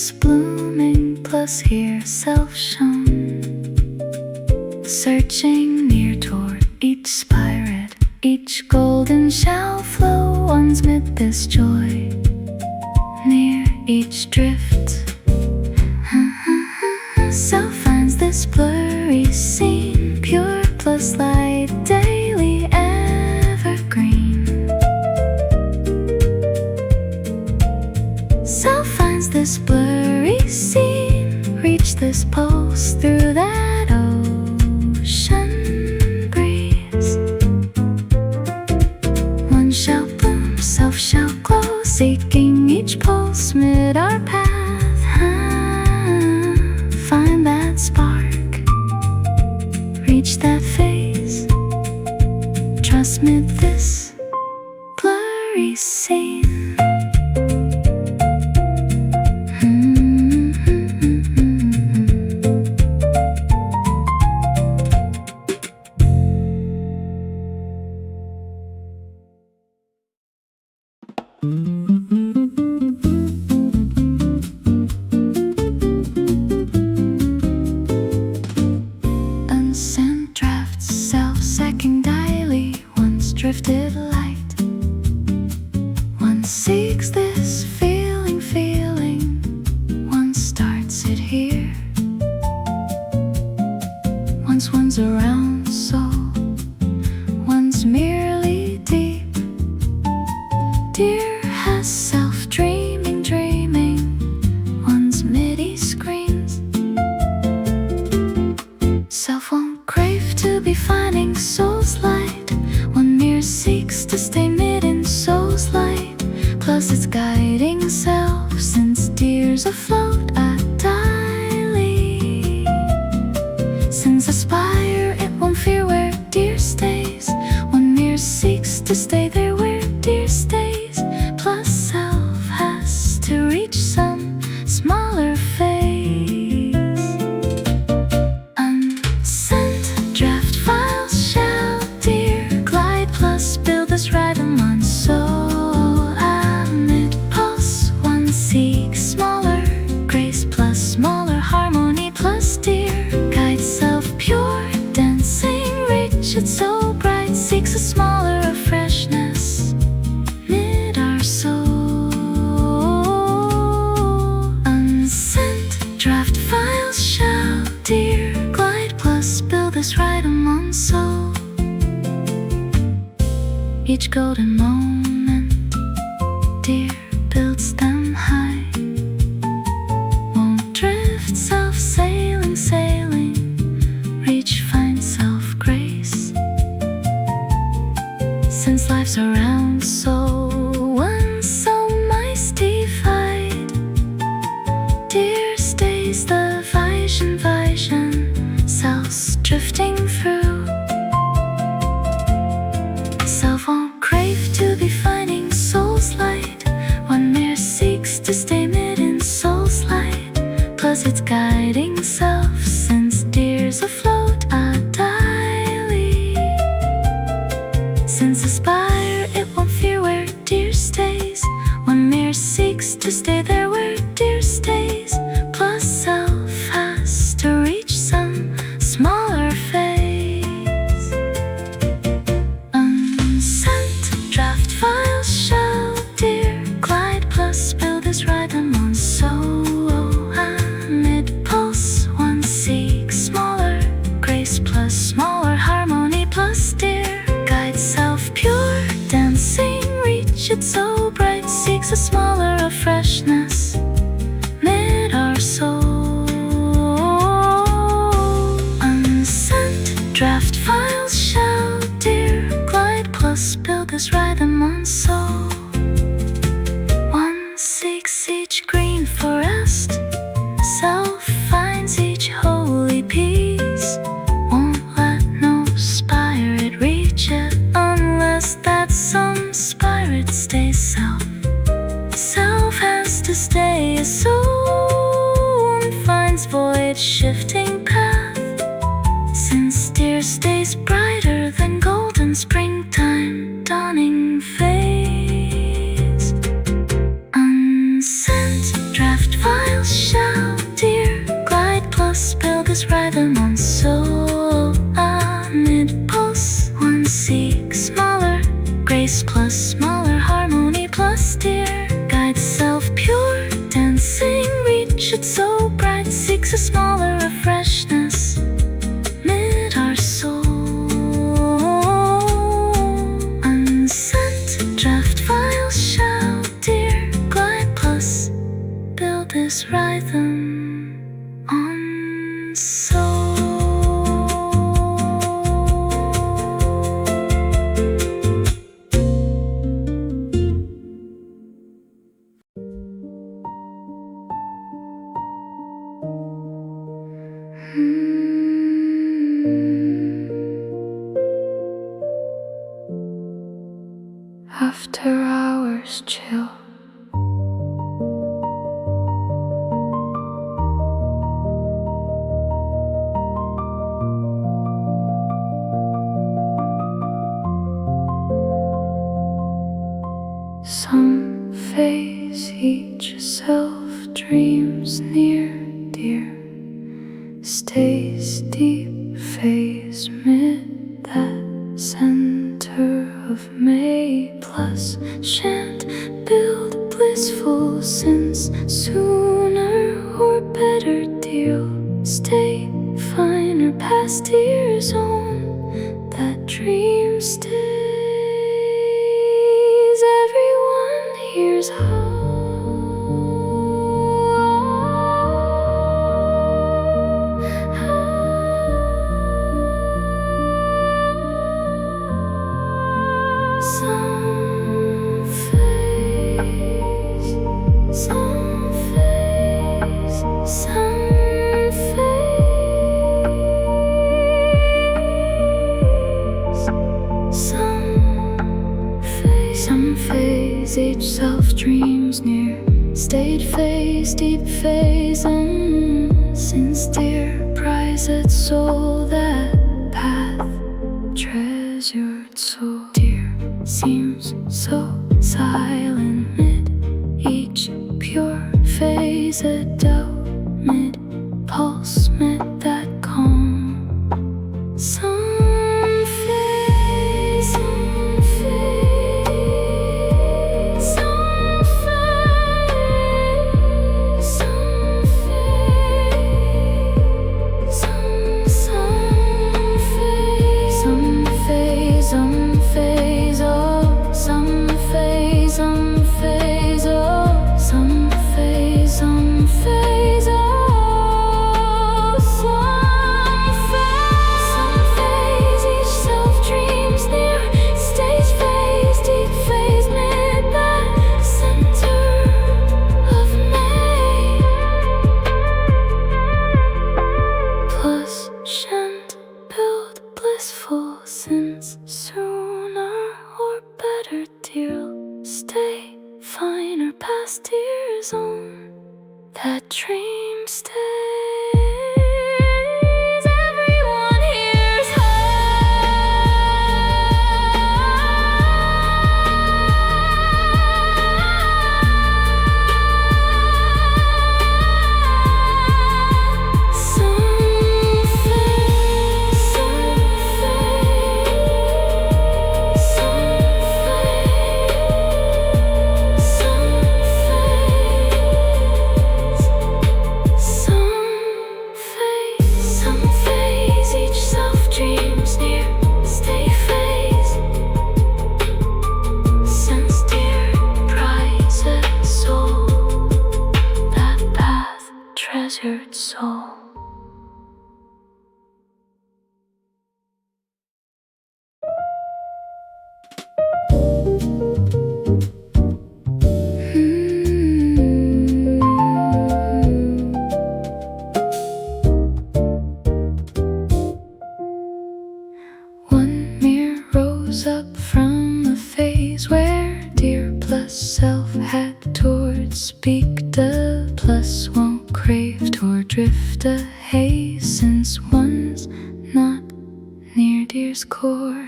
lotus blooming, plus here self shown, searching near toward each spirit, each golden shall flow once mid this joy, near each drift. Self finds this blurry scene, pure plus light, daily evergreen. Self finds this blurry scene, reach this pulse through that ocean breeze. One shall bloom, self shall glow, seeking each pulse mid our path. Find that spark, reach that phase, trust mid this blurry scene. Unsent drafts, self-second daily, once drifted light. One seeks this feeling, one starts it here. Once one's around soul, one's merely deep. Dear has self-dreaming, one's MIDI screens. Self won't crave to be finding soul's light, one mere seeks to stay mid in soul's light, plus its guiding self, since deer's afloat at daily. Since aspire it won't fear where deer stays, one mere seeks to stay there where deer stays, plus self has to reach some smaller phase. Unsent draft files shall dear glide, plus build this rhythm on soul. Amid pulse one seeks smaller grace, plus smaller harmony, plus dear guide self pure dancing, reach it so bright, seeks a smaller of freshness mid our soul. Unsent draft files shall dear glide, plus build this rhythm on soul. Each golden moment dear builds them high, won't drift self sailing, reach find self grace. Since life's around soul, one so mystified, dear stays the vision, self's drifting through. Self won't crave to be finding soul's light, one mere seeks to stay mid in soul's light, plus its guiding self, since deer's afloat at daily. Since aspire it won't fear where deer stays, one mere seeks to stay there where deer stays, plus self has to reach some smaller phase. Unsent draft files shall dear glide, plus build this rhythm on soul. Amid pulse one seeks smaller grace, plus smaller harmony, plus dear guide self pure dancing, reach it so bright, seeks a smaller of freshness mid our soul. Unsent draft files shall dear glide, plus build this rhythm on soul. One seeks each green forest, self finds each holy peace, won't let no spirit reach it, unless that some spirit stays self. Self has to stay a soul, finds void shifting path, since deer stays brighter than golden springtime dawning phase. Unsent draft files this rhythm on soul. After hours chill, some face each self dreams near dear, stays deep phase mid that center of May plus shan't build blissful since sooner or better deal stay finer past years on that dream stays. Everyone hears some face, some face, some face, some phase each self dreams near, state phase, deep phase, and sincere prized soul that path treasured soul dear seems so silent mid each pure phase a doubt mid pulse mid that calm. Some phase, some phase, some phase, some phase, some phase, some phase, oh, some phase, some phase, oh, some phase, some phase, oh, some phase, each self dreams near, stage phase, deep phase, mid that center of May, plus shan't build blissful since sooner or better deal stay finer past years on that dream stays. Everyone hears some face, some face, some phase, each self dreams near, stay phase, sense dear, prized soul, that path, treasured soul. One mirror rose up from the phase where dear plus self had toward speak the plus won't crave toward drift a haze since one's not near dear's core.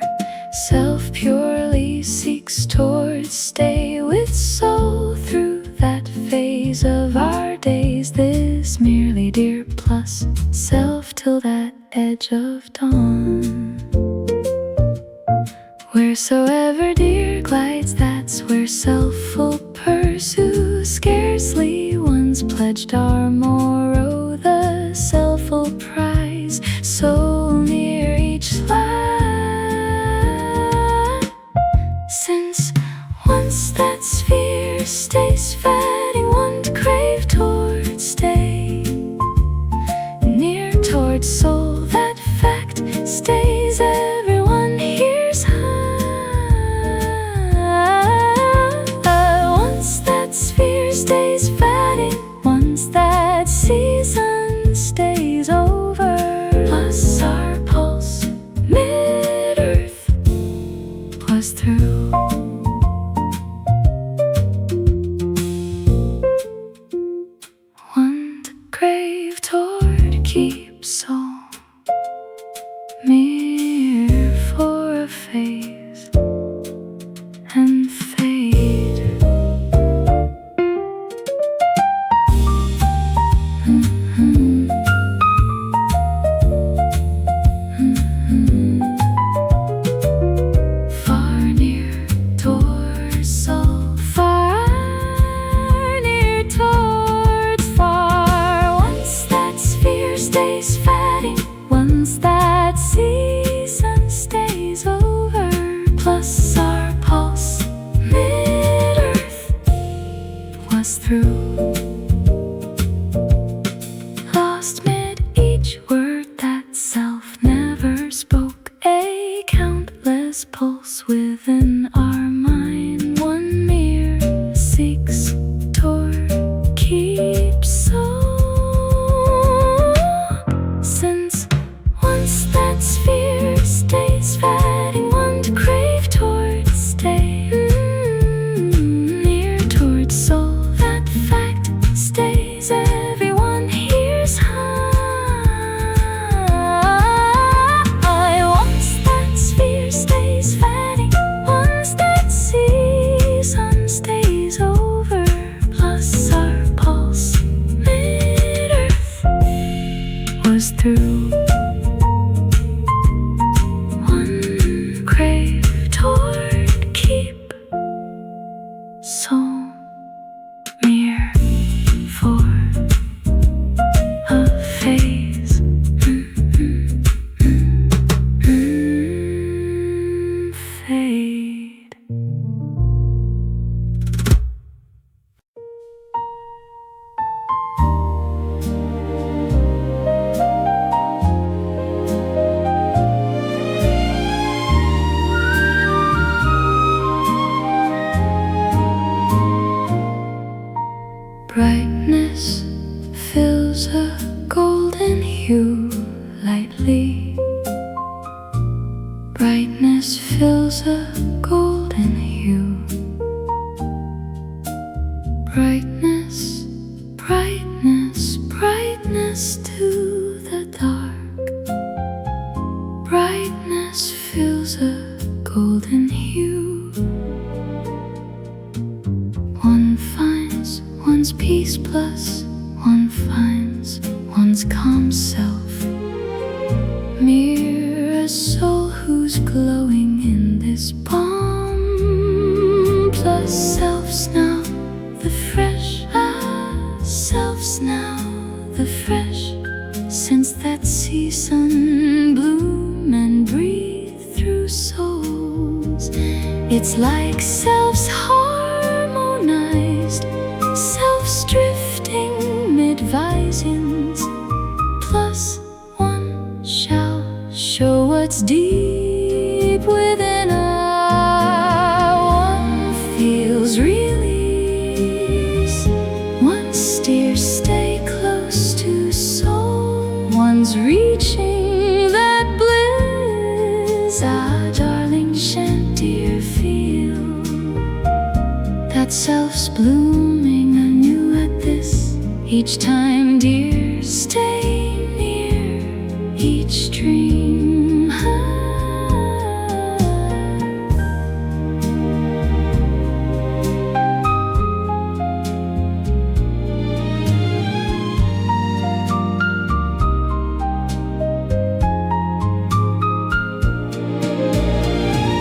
Self purely seeks toward stay with soul through that phase of our days. This merely dear plus self till that edge of dawn. Wheresoever dear glides, that's where self will pursue. Scarcely one's pledged our morrow, the self will prize. Soul near each land, since once that sphere stays fetting one to crave toward fatting. Once that season stays over, plus our pulse mid-earth was through. One to crave toward, keep soul mere for a phase and fade. Far near towards soul, far near towards far. Once that sphere stays fatting, once that season stays over, plus our pulse mid-earth was through. Lost mid each word that self never spoke, a countless pulse within our mind. One mere seeks toward, keeps soul. Since once that sphere stays fatting, one to crave toward, stay near towards soul. That fact stays, everyone hears high. Once that sphere stays fatting, once that season stays over, plus our pulse mid-earth was through. One crave toward, keep soul mere for a phase fade. Brightness fills a golden hue lightly. Brightness fills a golden hue. Brightness, brightness, brightness to the dark. Brightness fills a golden hue. One finds one's peace, plus one finds one's calm self. Mere a soul who's glowing in this balm, plus self's now the fresh, self's now the fresh. Since that season bloom and breathe through souls, it's like self's harmonized, self's drifting mid-visins, plus one shall show what's deep within one feels release, one steers stay close to soul, one's reaching that bliss. Darling, shan't dear feel that self's blooming anew at this? Each time, dear, stay near each dream.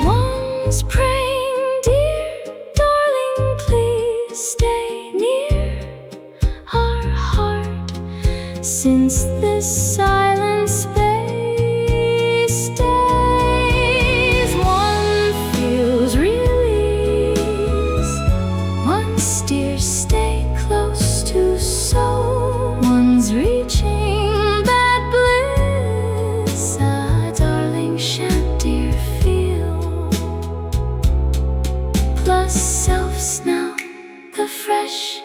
One's praying, dear, darling, please stay near our heart. Since this silent space stays, one feels release, one steers stay close to soul, one's reaching that bliss. Darling, shan't dear feel plus self's now the fresh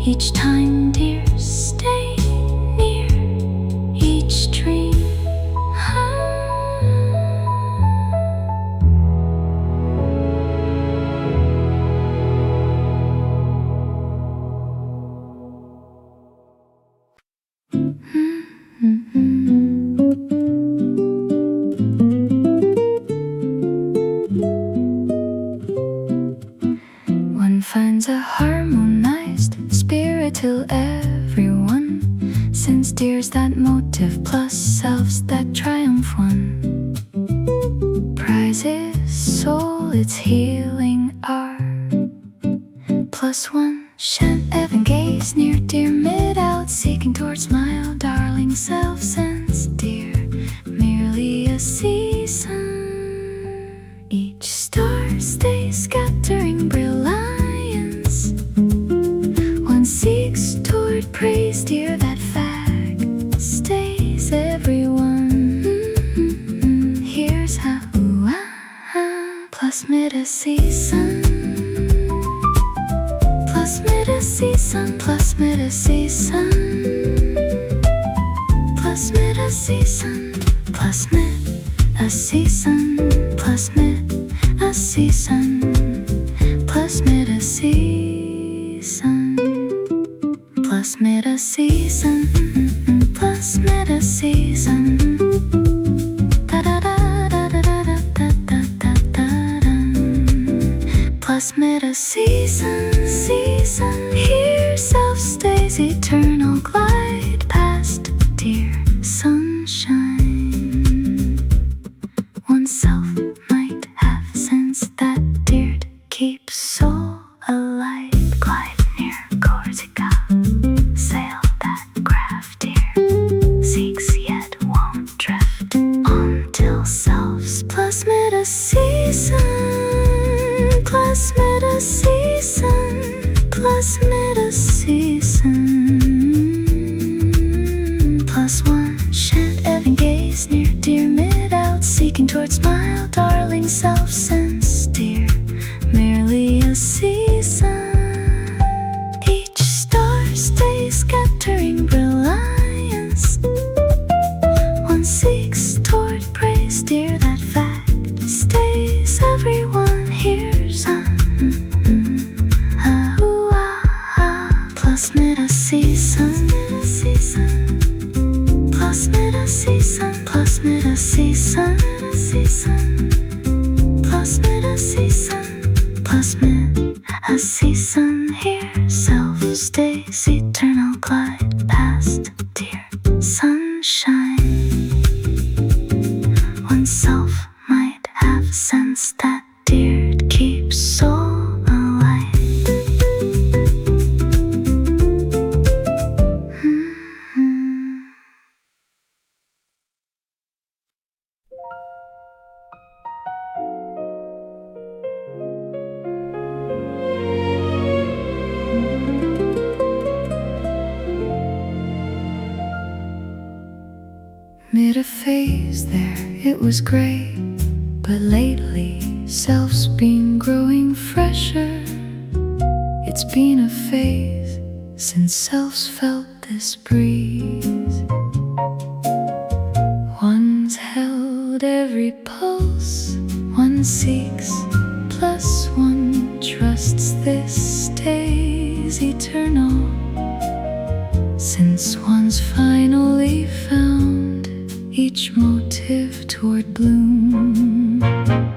each time, dear, stay near each dream. One finds a harmonized spirit till everyone sends tears that motive plus selves that triumph one. Prize is soul, its healing hour. Plus one shan't even gaze near dear mid out, seeking towards smile, darling self sense dear, merely a season. Each star stays scattering brilliance. One seeks toward praise dear, that fact stays everyone. Here's how plus mid a season. Plus mid a season, plus mid a season. Plus mid a season, plus mid a season. Plus mid a season, plus mid a season. Plus mid a season, plus mid a season. Plus mid a season, season. Here self stays eternal, glide past dear sunshine. Oneself might have sensed that dear keeps soul alive. Glide near Corsica, sail that craft dear, seeks yet won't drift on till self's plus mid a season. Plus mid a season, plus mid a season. Plus one shan't even gaze near dear mid out, seeking towards smile, darling self sense dear, merely a season. Each star stays scattering brilliance. One seeks toward praise dear, that fact stays everyone. Here's plus mid a season, plus mid a season, plus mid a season, plus mid a season, plus mid a season. Here self stays eternal, glide past dear sunshine. Oneself might have sensed that dear keeps soul alive. Mid a phase there, it was great, but lately self's been growing fresher. It's been a phase since self's felt this breeze. One's held every pulse, one seeks, plus one trusts this stays eternal. Since one's finally found each motive toward bloom,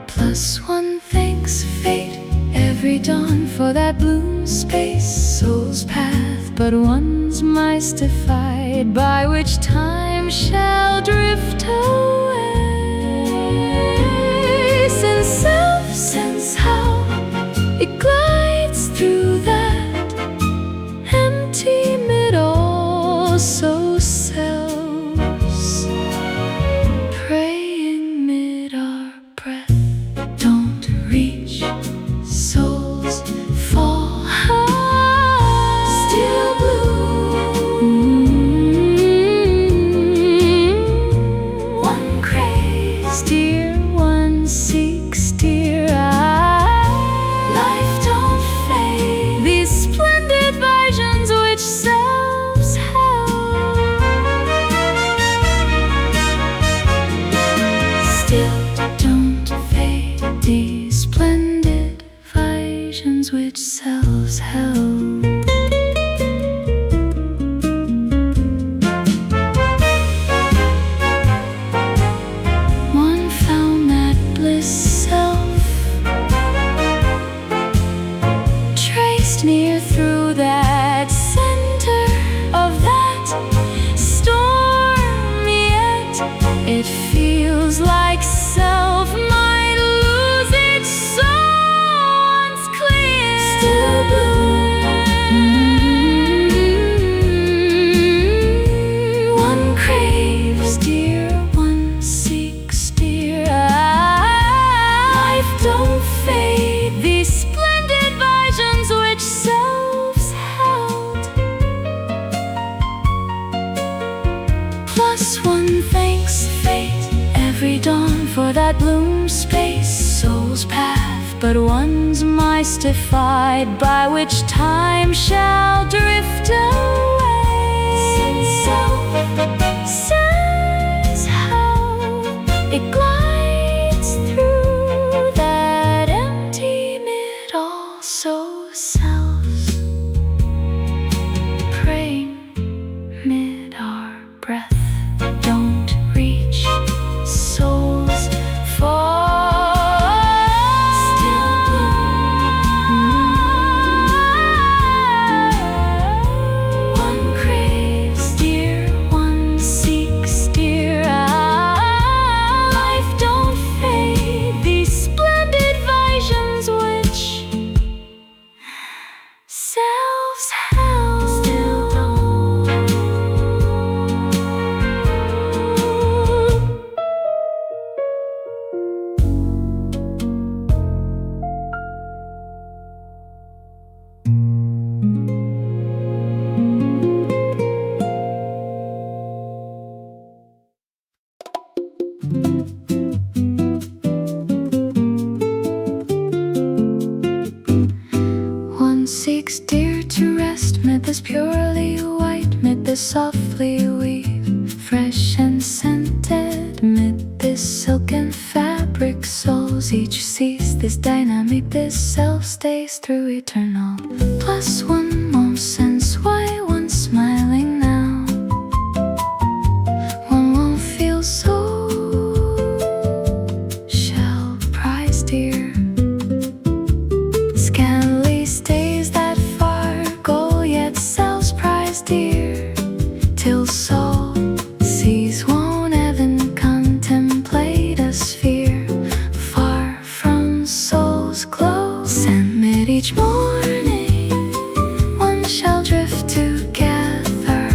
plus one thanks fate every dawn for that bloom space, soul's path, but one's mystified by which time shall drift away. Since self sense how it glides through that empty middle, so selves praying mid our breath don't reach, souls fall high, still bloom. One that center of that storm. Yet it feels like self might lose its soul once clear. Still one craves dear, one seeks dear. Life don't fade, these splendid visions which selves held. Plus one thanks fate every dawn for that bloom space, soul's path, but one's mystified, by which time shall drift away. Since self says how it glides through that empty mid, also selves praying mid our breath don't reach souls far. Still one craves dear, one seeks dear. Life don't fade, these splendid visions which selves held. Still one seeks dear to rest mid this purely white, mid this softly weave, fresh and scented, mid this silken fabric. Souls each sees this dynamic, this self stays through eternal. Plus one won't sense why one's smiling now. One won't feel so shall prize dear. Scantily stays that far goal, yet self's prize dear. Till soul sees won't even contemplate a sphere. Far from soul's glow, sent mid each morning, one shall drift together.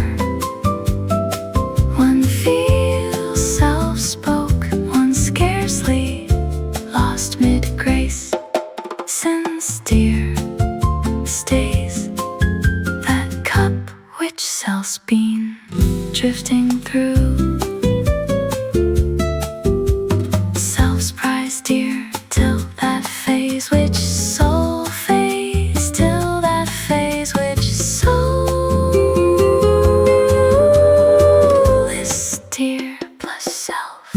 One feels self spoke, one scarcely lost mid grace. Since dear stays that cup which self's been drifting through. Self's prize dear till that phase which soul fades, till that phase which soul is dear plus self.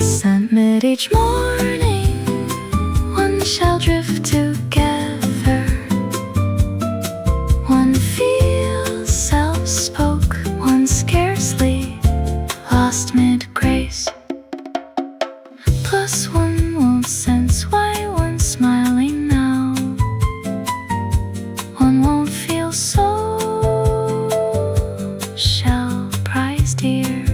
Sent mid each morning, one shall drift together. One feels self spoke, one scarcely lost mid grace. Plus one won't sense why one's smiling now. One won't feel so shall prize dear.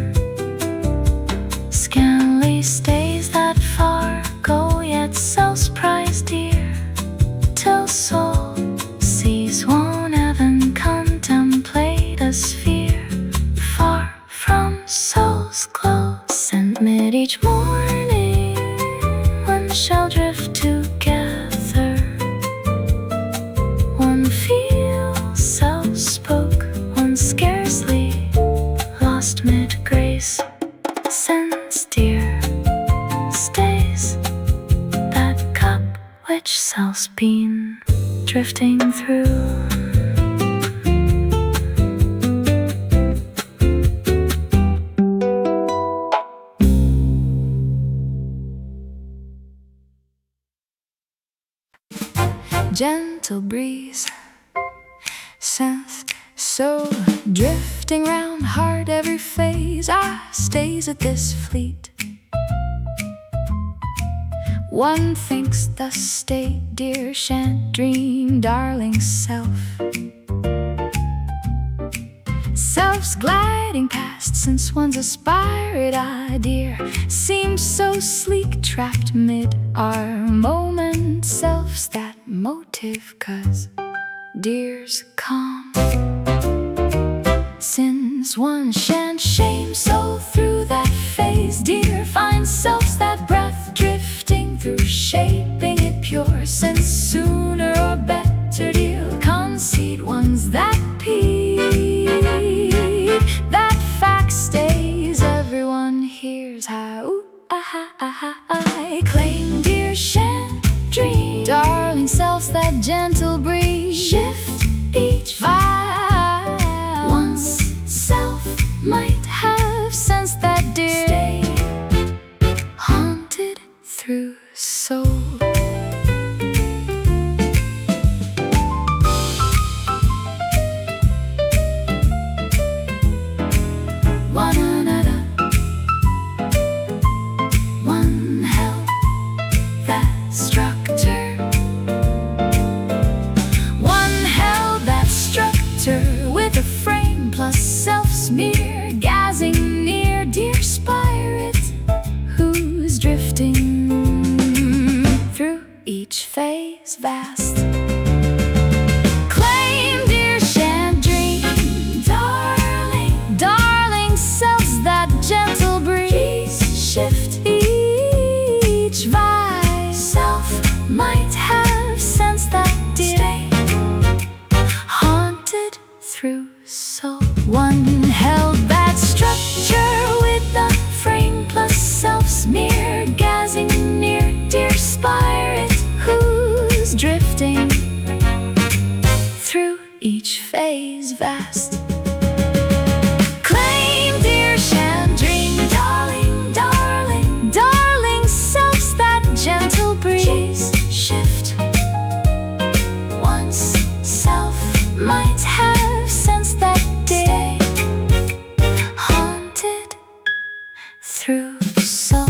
Scantily stays that far go, yet self's prize dear. Till soul sees won't even contemplate a sphere. Far from soul's glow, sent mid each morning, one shall drift together. One feels self spoke, one scarcely lost mid grace. Sense dear stays that cup which self's been drifting through. Gentle breeze, scent So drifting round hard every phase, stays at this fleet. One thinks thus stay, dear, shan't dream, darling self. Self's gliding past, since one's aspired idea seems so sleek, trapped mid our moment. Self's that motive, 'cause dear's calm. Since one shan't shame, so through that phase, dear, finds self's that breath drifting through, shaping it pure. Since sooner or better, dear, concede one's that peak. That fact stays, everyone hears how I claim, dear, shan't dream, darling self's that gentle breeze, shift each vibe. Once self might have sensed that, dear, stay haunted through soul. One another, one held that structure. One held that structure with a frame plus self-smear, gazing near, dear spirit, who's drifting through each phase vast. Claim, dear, shan't dream, darling self's that gentle breeze, shift each vibe. Self might have sensed that, dear, haunted through soul. One held that structure with the frame plus self-smear, gazing near, dear spirit, who's drifting through each phase vast. Claim, dear, shan't dream, darling self's that gentle breeze, shift. Once self might have sensed that, day haunted through soul.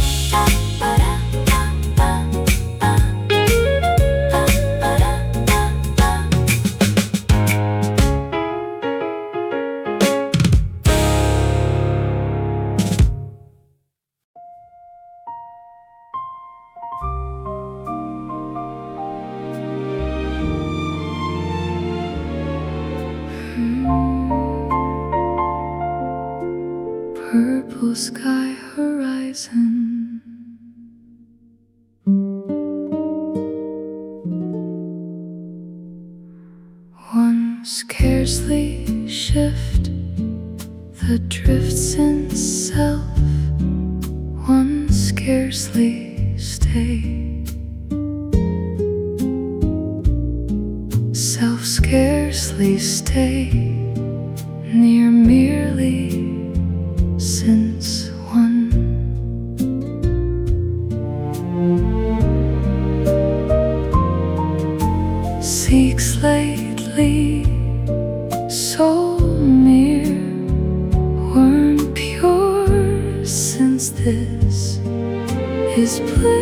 Purple sky horizon, one scarcely shift the drifts in self, one scarcely stay. Self scarcely stay near, merely since one seeks lately, so mere, weren't pure, since this is bliss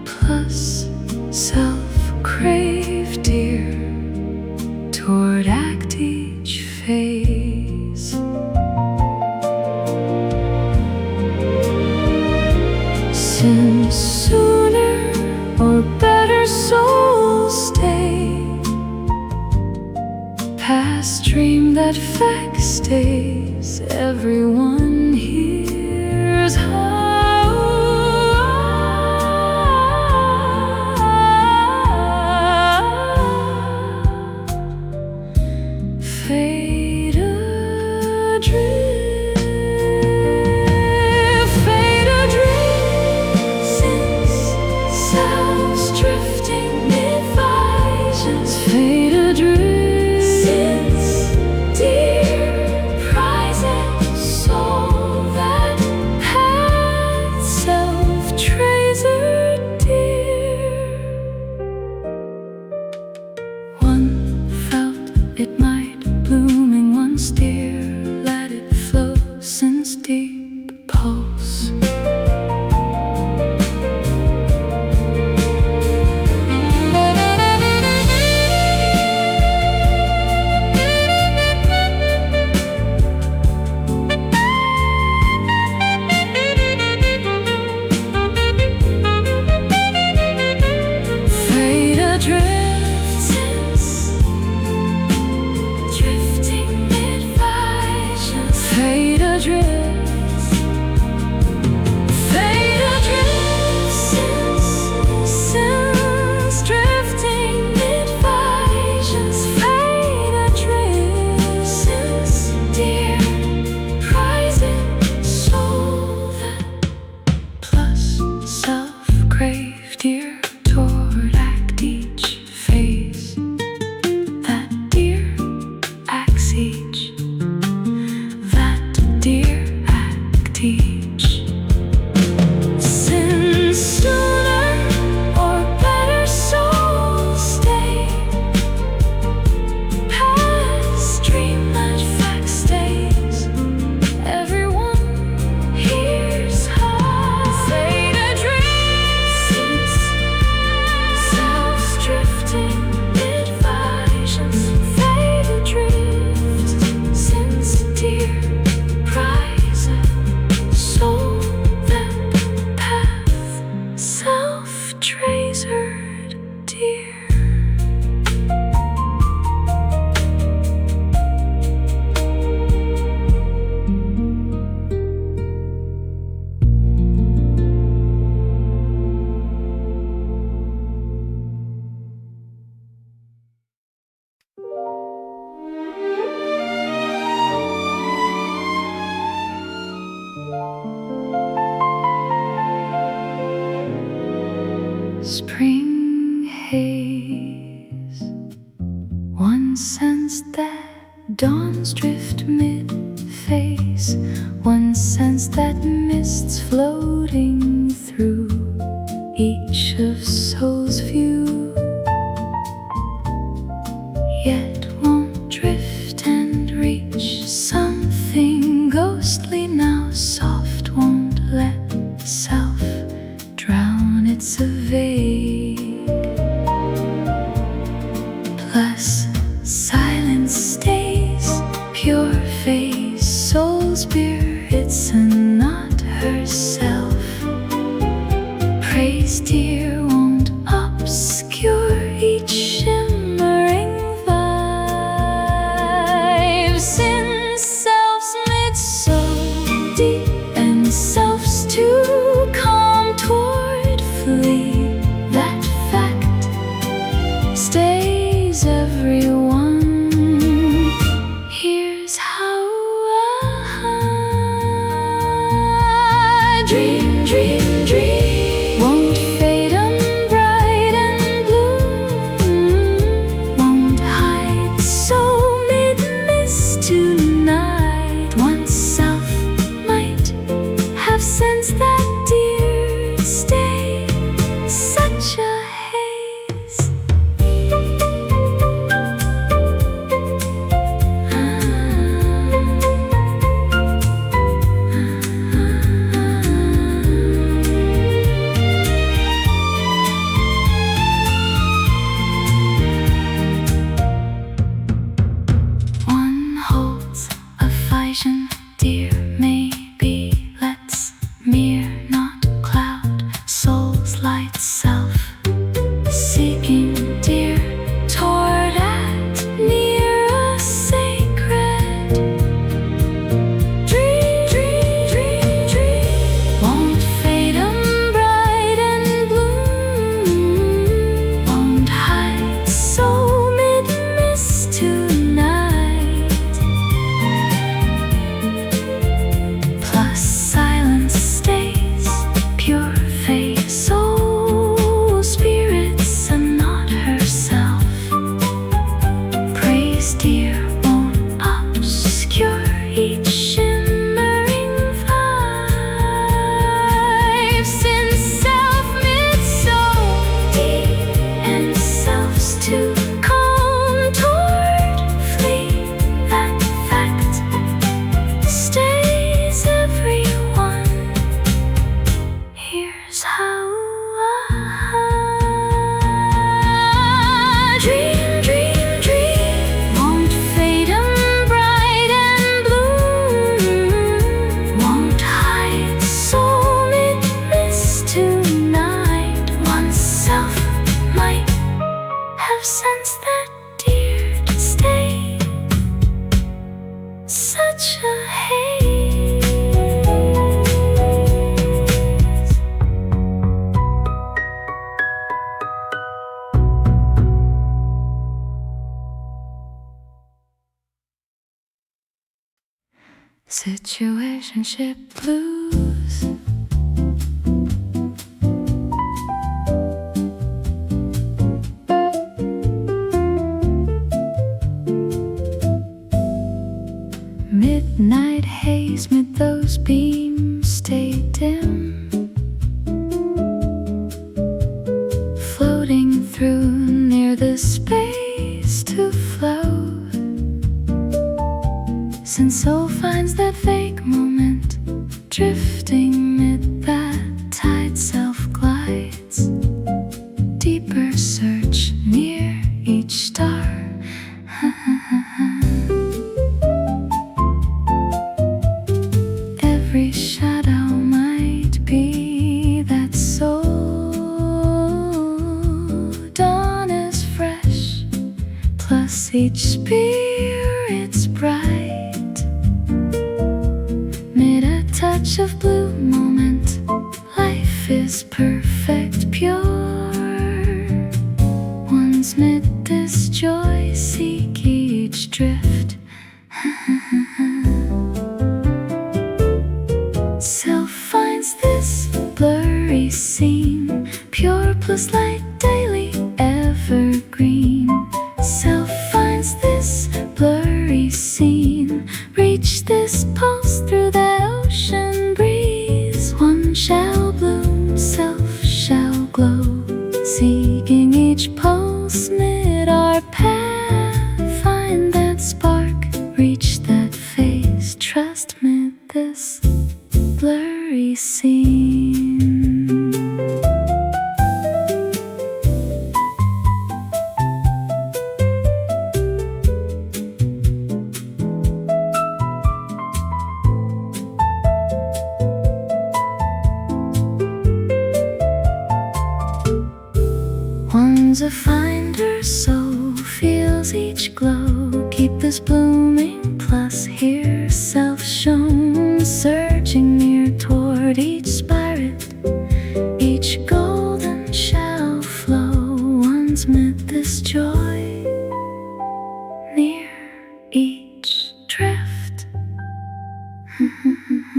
plus self-crave, dear, toward act each phase. Since sooner or better, souls stay past dream, that fact stays, everyone hears how fade adrift, since self's drifting mid visions. Fade adrift, since dear prized soul that had self-tracer, dear, one fell sense that dawns drift mid-face, one sense that mists floating through each of soul's view, yet won't drift and reach something ghostly now. Soft won't let self drown its evade. Plus silence stays, pure face, soul, spirits, and not herself. Praise dear won't obscure each shimmering vibe. Sin self's mid so deep and self's too calm toward flee. That fact stays everyone. Here's how I dream, dream, dream. Won't fade bright and blue, won't hide so mid-mist tonight. Oneself might have sensed that dear stay, such a haze. One holds a vision, dear, maybe let's mere not cloud soul's light self, seeking dear toward at near a sacred dream, dream, dream, dream. Won't fade bright and blue, won't hide so mid-mist tonight. Plus silence stays, pure face, soul, spirits, and not herself. Praise dear won't obscure each shimmering vibe. Since self mid so deep and self's too calm toward flee. That fact stays everyone. Here's how I dream, dream, dream. Won't fade bright and blue, won't hide so mid-mist tonight. Oneself might have sensed that dear to stay, such a haze. Situationship blues. Midnight haze, mid those beams stay dim, floating through near the space to flow. Since soul finds that vague moment, drifting mid that tide, self glides deeper, search near each star. Every shadow might be that soul. Dawn is fresh, plus each spirit's bright. Mid a touch of blue moment, life is perfect, pure. One's mid this joy, seek each drift. Self finds this blurry scene, pure plus light, daily evergreen. Self finds this that spark, reach that phase. Trust me, this blurry scene. One's a finder, so feels each glow. Keep this blooming, plus here self-shown. Searching near toward each spirit, each golden shall flow. One's met this joy near each drift.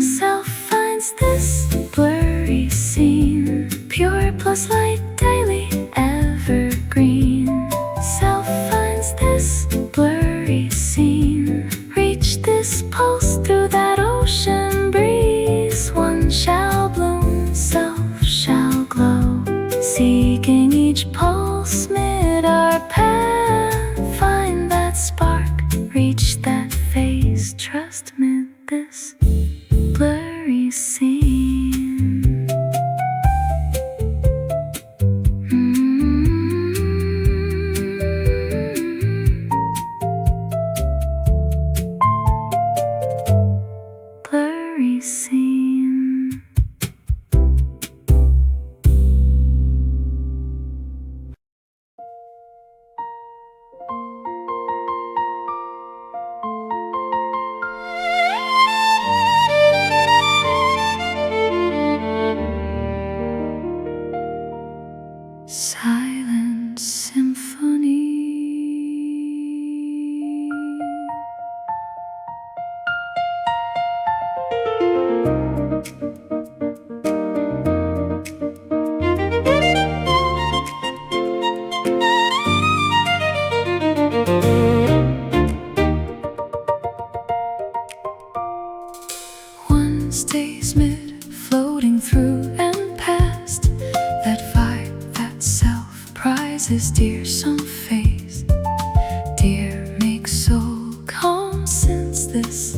Self finds this blurry scene, pure plus light daily evergreen. Self finds this blurry scene, reach this pulse through that ocean breeze. One shall bloom, self shall glow, seeking each pulse mid our path. Find that spark, reach that phase. Trust me, this blurry scene. Blurry scene. Silent symphony. One stays mid, floating through and past. That vibe, that self-prize is dear. Some face dear makes soul calm, since this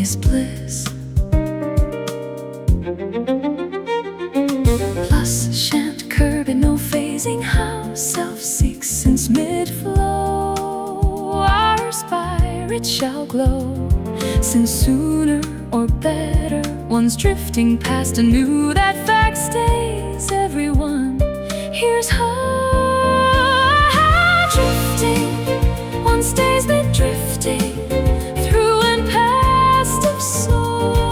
is bliss. Plus shan't curb it, no phasing how self seeks. Since mid-flow our spirit shall glow. Since sooner or better one's drifting past anew, that fact stays. Everyone hears her drifting. One stays mid drifting through and past of soul.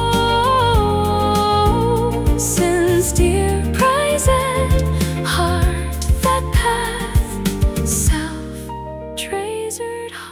Since dear prize at heart that path, self-treasured heart.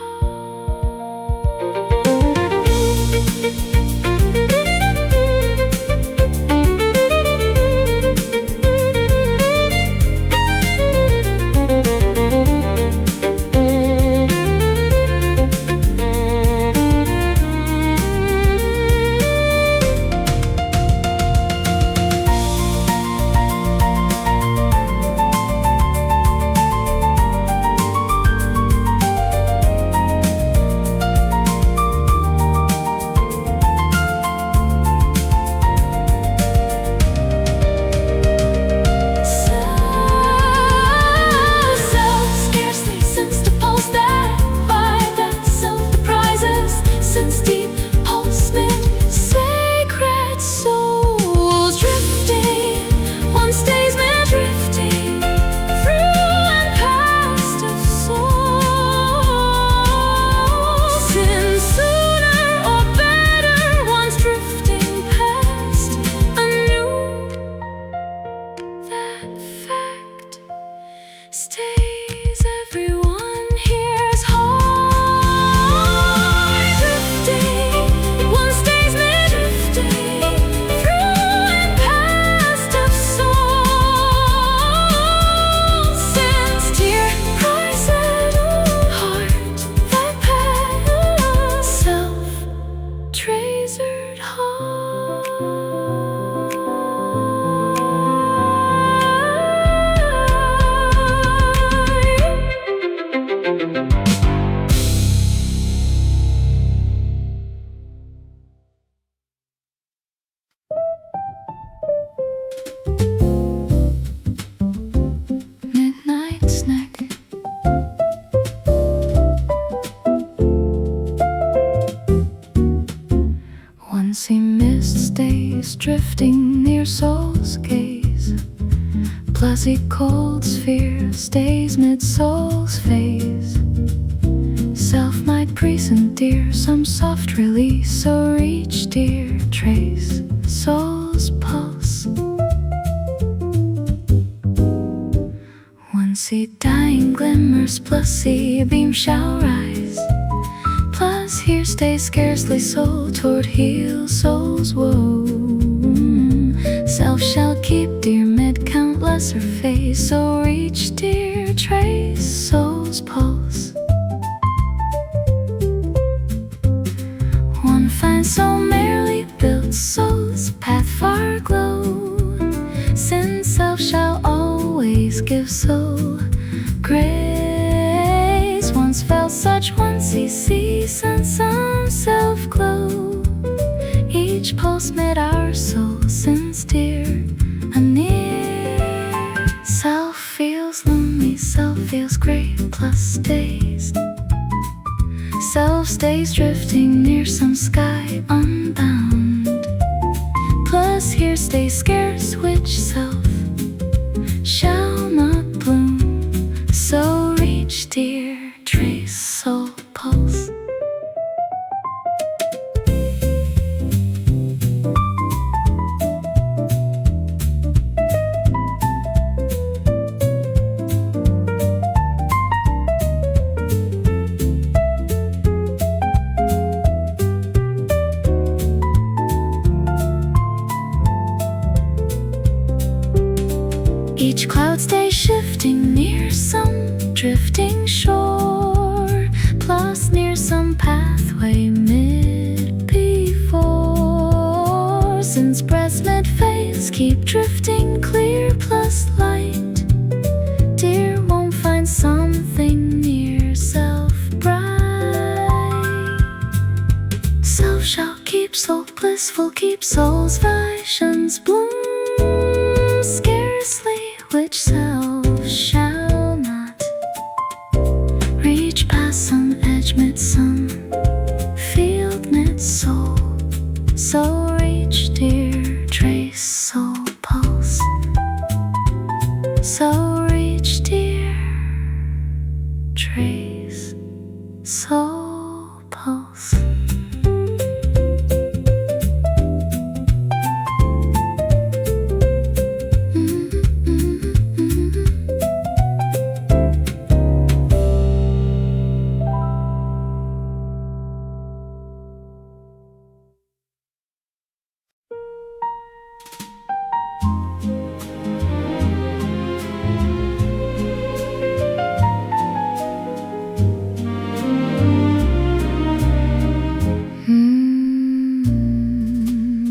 drifting near soul's gaze. Plus cold sphere stays mid soul's phase. Self might present dear some soft release, so reach dear trace soul's pulse. One see dying glimmers, plus see a beam shall rise. Plus here stays scarcely soul toward heal soul's woe. Self shall keep dear mid count lesser phase, so reach dear trace soul's pulse. One finds so merrily built soul's path far glow, since self shall always give soul grace. Once felt such one sees and some self glow. Each pulse mid our soul since dear anear. Self feels lonely, self feels great, plus stays. Self stays drifting near some sky unbound. Plus here stays scarce, which self shall not bloom. So reach dear trace soul pulse. Each cloud stays shifting near some drifting shore, plus near some pathway mid before. Since breaths mid phase keep drifting clear plus light, dear won't find something near self bright. Self shall keep soul blissful, keep soul's visions bloom scarcely, which self shall not reach past some edge mid some field mid soul. So reach dear trace soul pulse. So reach dear trace soul pulse.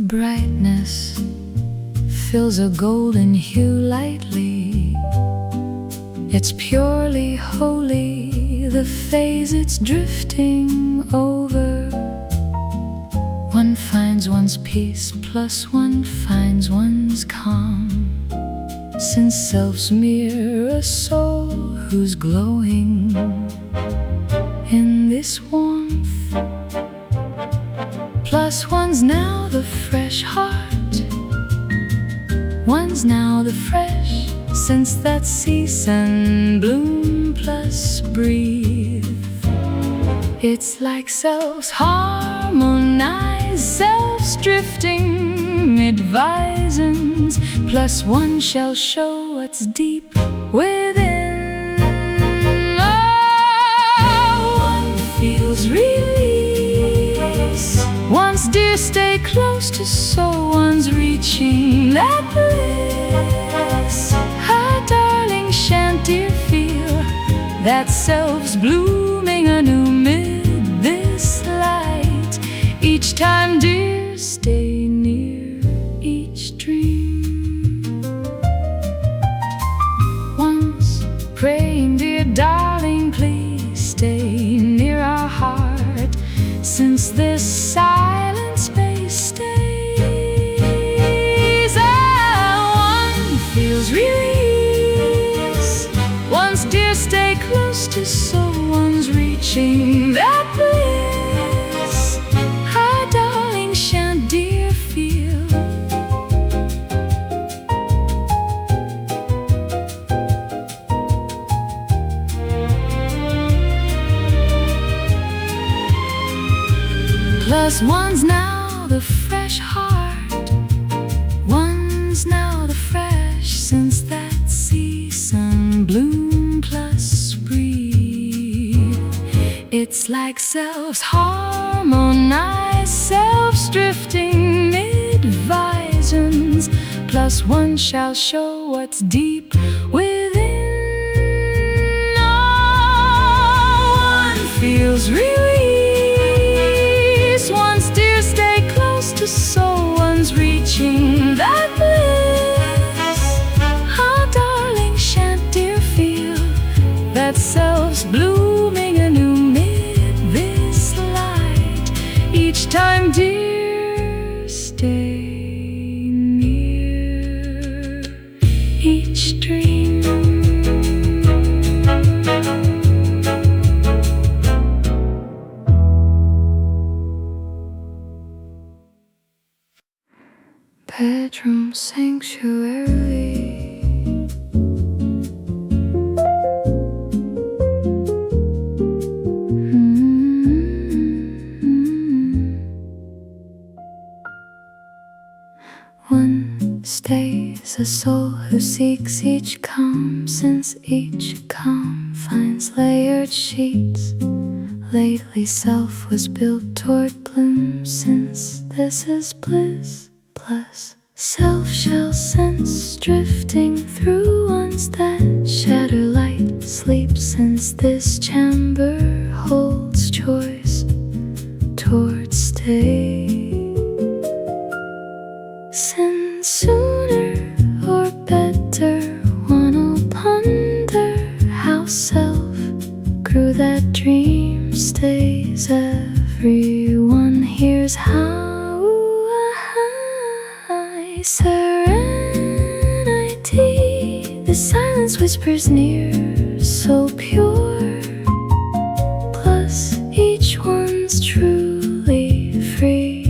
Brightness fills a golden hue lightly. It's purely holy, the phase it's drifting over. One finds one's peace, plus one finds one's calm, since self's mere a soul who's glowing in this warmth. Plus one's now the fresh heart, one's now the fresh, since that cease and bloom plus breathe. It's like self's harmonized, self's drifting mid-visons, plus one shall show what's deep within. Oh, one feels release. One's dear stay close to soul, one's reaching that bliss. Ah, darling, shan't dear feel that self's blooming anew mid this light. Each time, dear, stay near each dream. Once praying, dear darling, please stay near our heart, since this silent space stays. Ah, one feels release. One's dear stay close to soul, one's reaching that bliss. Ah, darling, shan't dear feel Plus one's now the fresh heart, one's now the fresh since that season bloom plus breathe. It's like selves harmonize, selves drifting mid-visions. Plus one shall show what's deep within. Oh, one feels release, one's dear stay close to soul, one's reaching that bliss. How darling shan't dear feel that self's blooming anew mid this light. Each time dear stay near each dream. Bedroom sanctuary. One stays a soul who seeks each calm, since each calm finds layered sheets. Lately self was built toward bloom, since this is bliss. Plus self shall sense drifting through ones that shatter light sleep, since this chamber holds choice toward stay. Since sooner or better one'll ponder how self grew that dream stays. Everyone hears how serenity, the silence whispers near, so pure. Plus each one's truly free.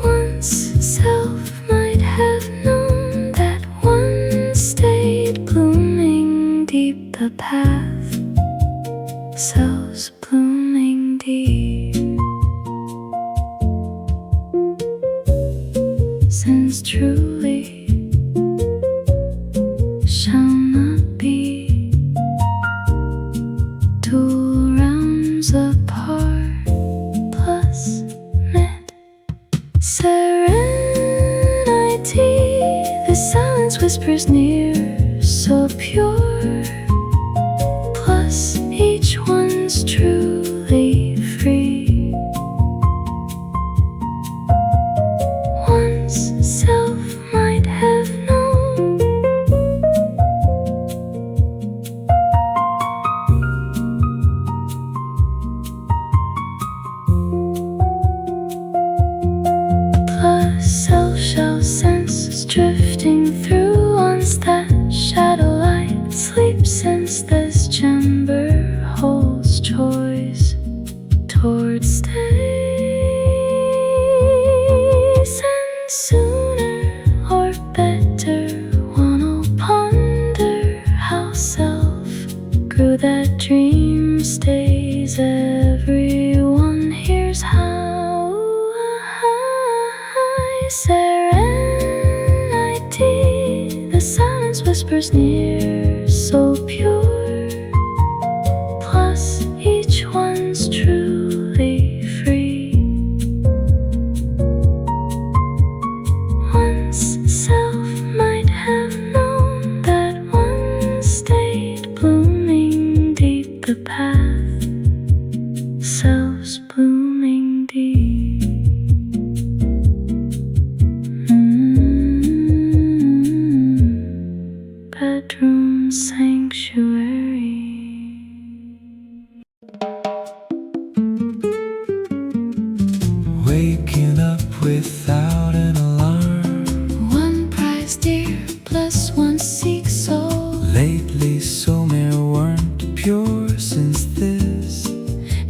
Once self might have known that one stayed blooming deep the path, selves blooming deep. Since truly shall not be two realms apart. Plus mid serenity, the silence whispers near, so pure. Plus each one's truly free. Self might have known. Plus self shall sense drifting through ones that shadow light sleep, since this chamber holds choice toward stay. Sooner or better one'll ponder how self grew that dream stays. Everyone hears how serenity, the silence whispers near, so pure. Plus each one's truly free. Self might have known that one stayed blooming deep the path, selves blooming deep. Bedroom sanctuary. Waking up without an alarm. Dear, plus one seeks soul. Lately so many weren't pure, since this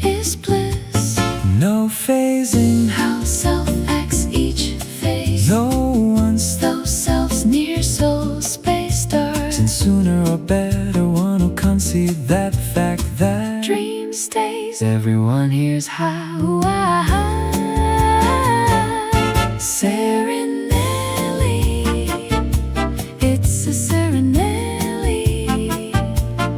is bliss. No phasing, how self acts each phase. no one's those selves near soul space stars. Since sooner or better one will concede that fact that dream dream stays. Everyone hears how Serenelli. It's a Serenelli.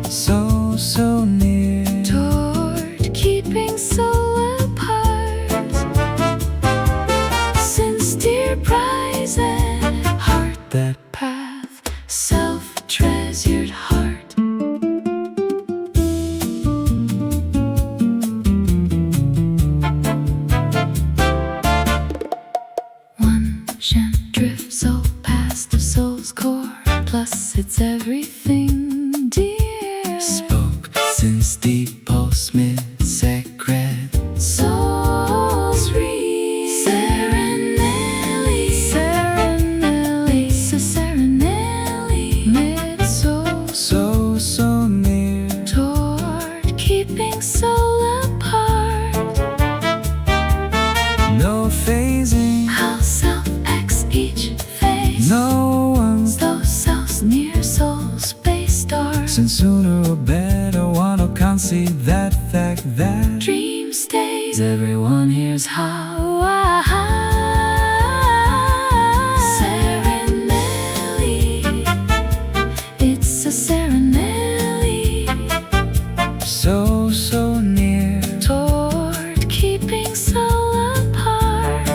So near Toward keeping soul apart. Sincere prize and heart that path, self-treasured heart. One gem drifts so past the soul's core, plus it's everything dear. spoke since deep pulse mid secret. Soul's real. Serenelli. Serenelli. It's a Serenelli. Mid-soul. So near Toward keeping soul apart. no phasing, How self X each phase. no one's Those selves near soul space stars. since sooner or better one who can't see that fact that Dream stays. Everyone hears how Serenelli. It's a Serenelli. so near Toward keeping soul apart.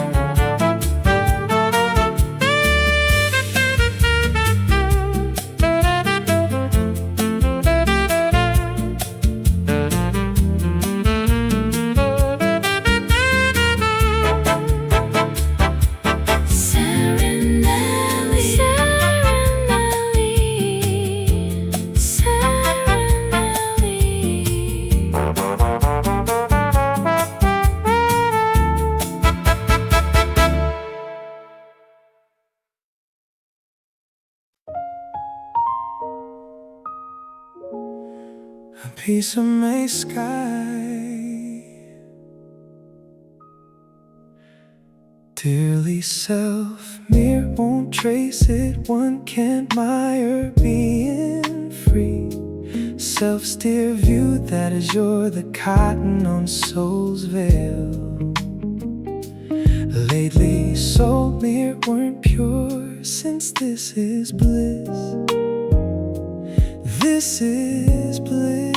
Serenelli. Serenelli. Serenelli. a piece of May sky, dearly self, mere won't trace it. One can't mire being free. Self-steer view, that is you're the cotton on soul's veil. Lately soul mere weren't pure, since this is bliss. This is bliss.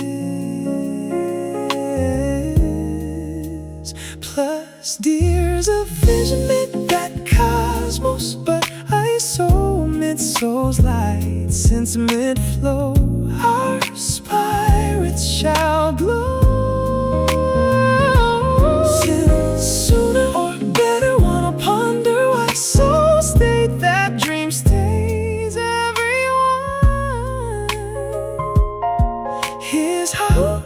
Plus dears of vision mid that cosmos, but I soul mid soul's light. Since mid flow our spirits shall glow. Since sooner or better one will ponder why soul state that dream stays. Everyone here's how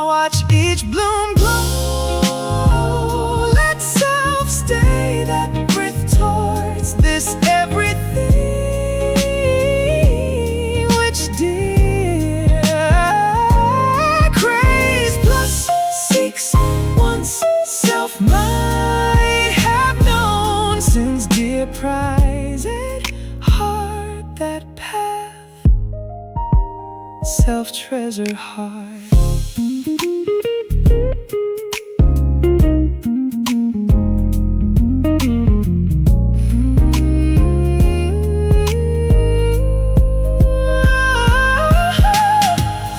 watch each bloom glow. Let self stay that breath towards this everything which dear craves plus seeks once self might have known. Since dear prize it heart that path, self-treasure heart.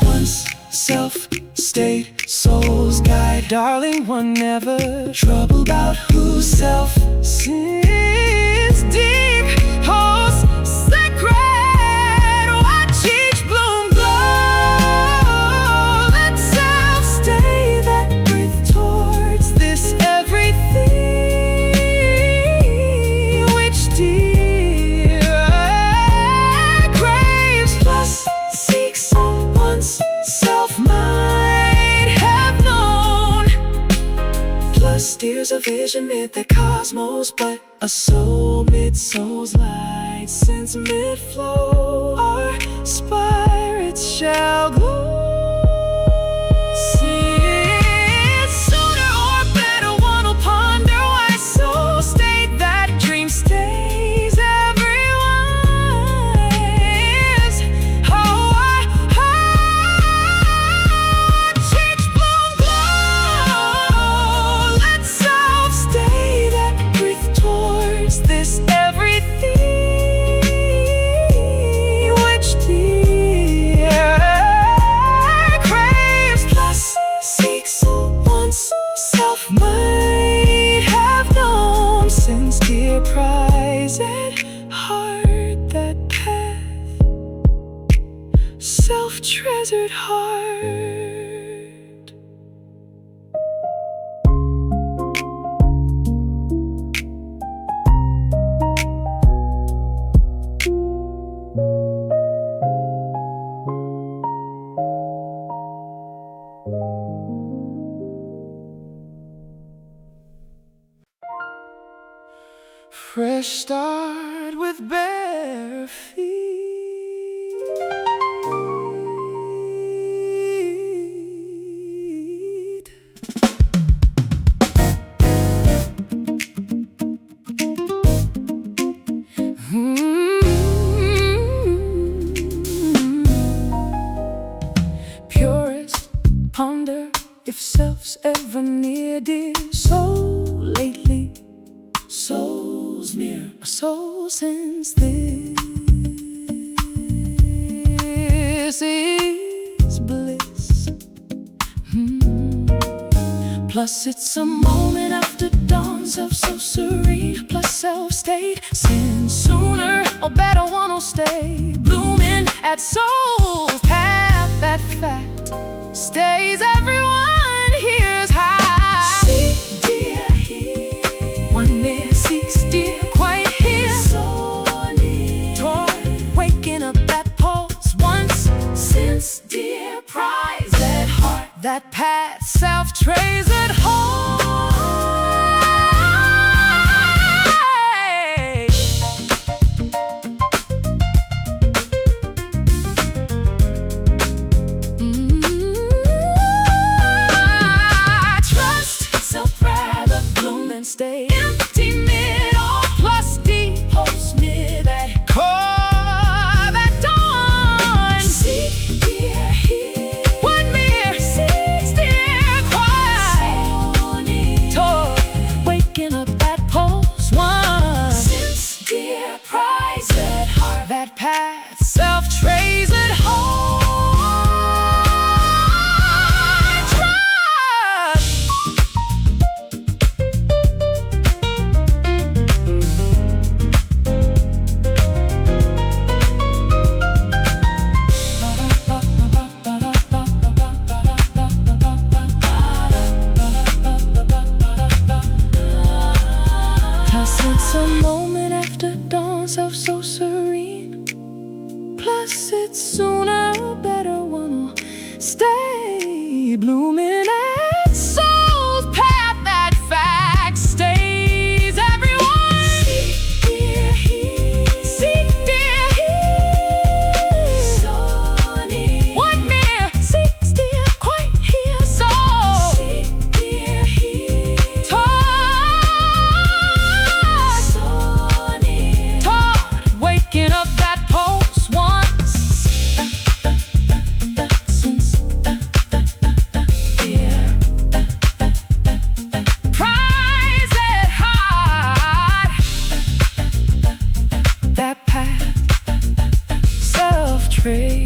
Once self-state, soul's guide, darling, one never troubled about who's self. Since deep holds secret, watch each bloom glow. Let self stay that breath towards this everything which dear craves plus seeks once self might have known. Plus steers a vision mid the cosmos, but a soul mid soul's light. Since mid flow our spirits shall glow. Since sooner or better one will ponder why soul state that dream stays. Everyone is how Fresh start with bare feet. Purest, ponder if self's ever near, dear soul. Lately, soul's near, a soul since this is bliss. Plus it's a moment after dawn, self so serene, plus self-state, since sooner or better one will stay blooming at soul's path. That fact stays, everyone hears high. See, dear, here one near, seeks, dear, quite here, so near, toward waking up that pulse once since, dear, prize that heart, that path self trays at home. Stay empty mid, all plus D, post near that core, that dawn. See, dear, here one mere sees, dear, quiet, so near, toward waking up that pulse one since, dear, prize that heart, that path self trays at home. It's a moment after dawn, self so serene. Plus it's sooner or better one will stay blooming at soul's path. That fact stays, everyone. See, dear, here. See, dear, here. So near. One mere seeks, dear, quite here. So see, dear, here. Waking up that pulse once since prize it hard, that path self-trade.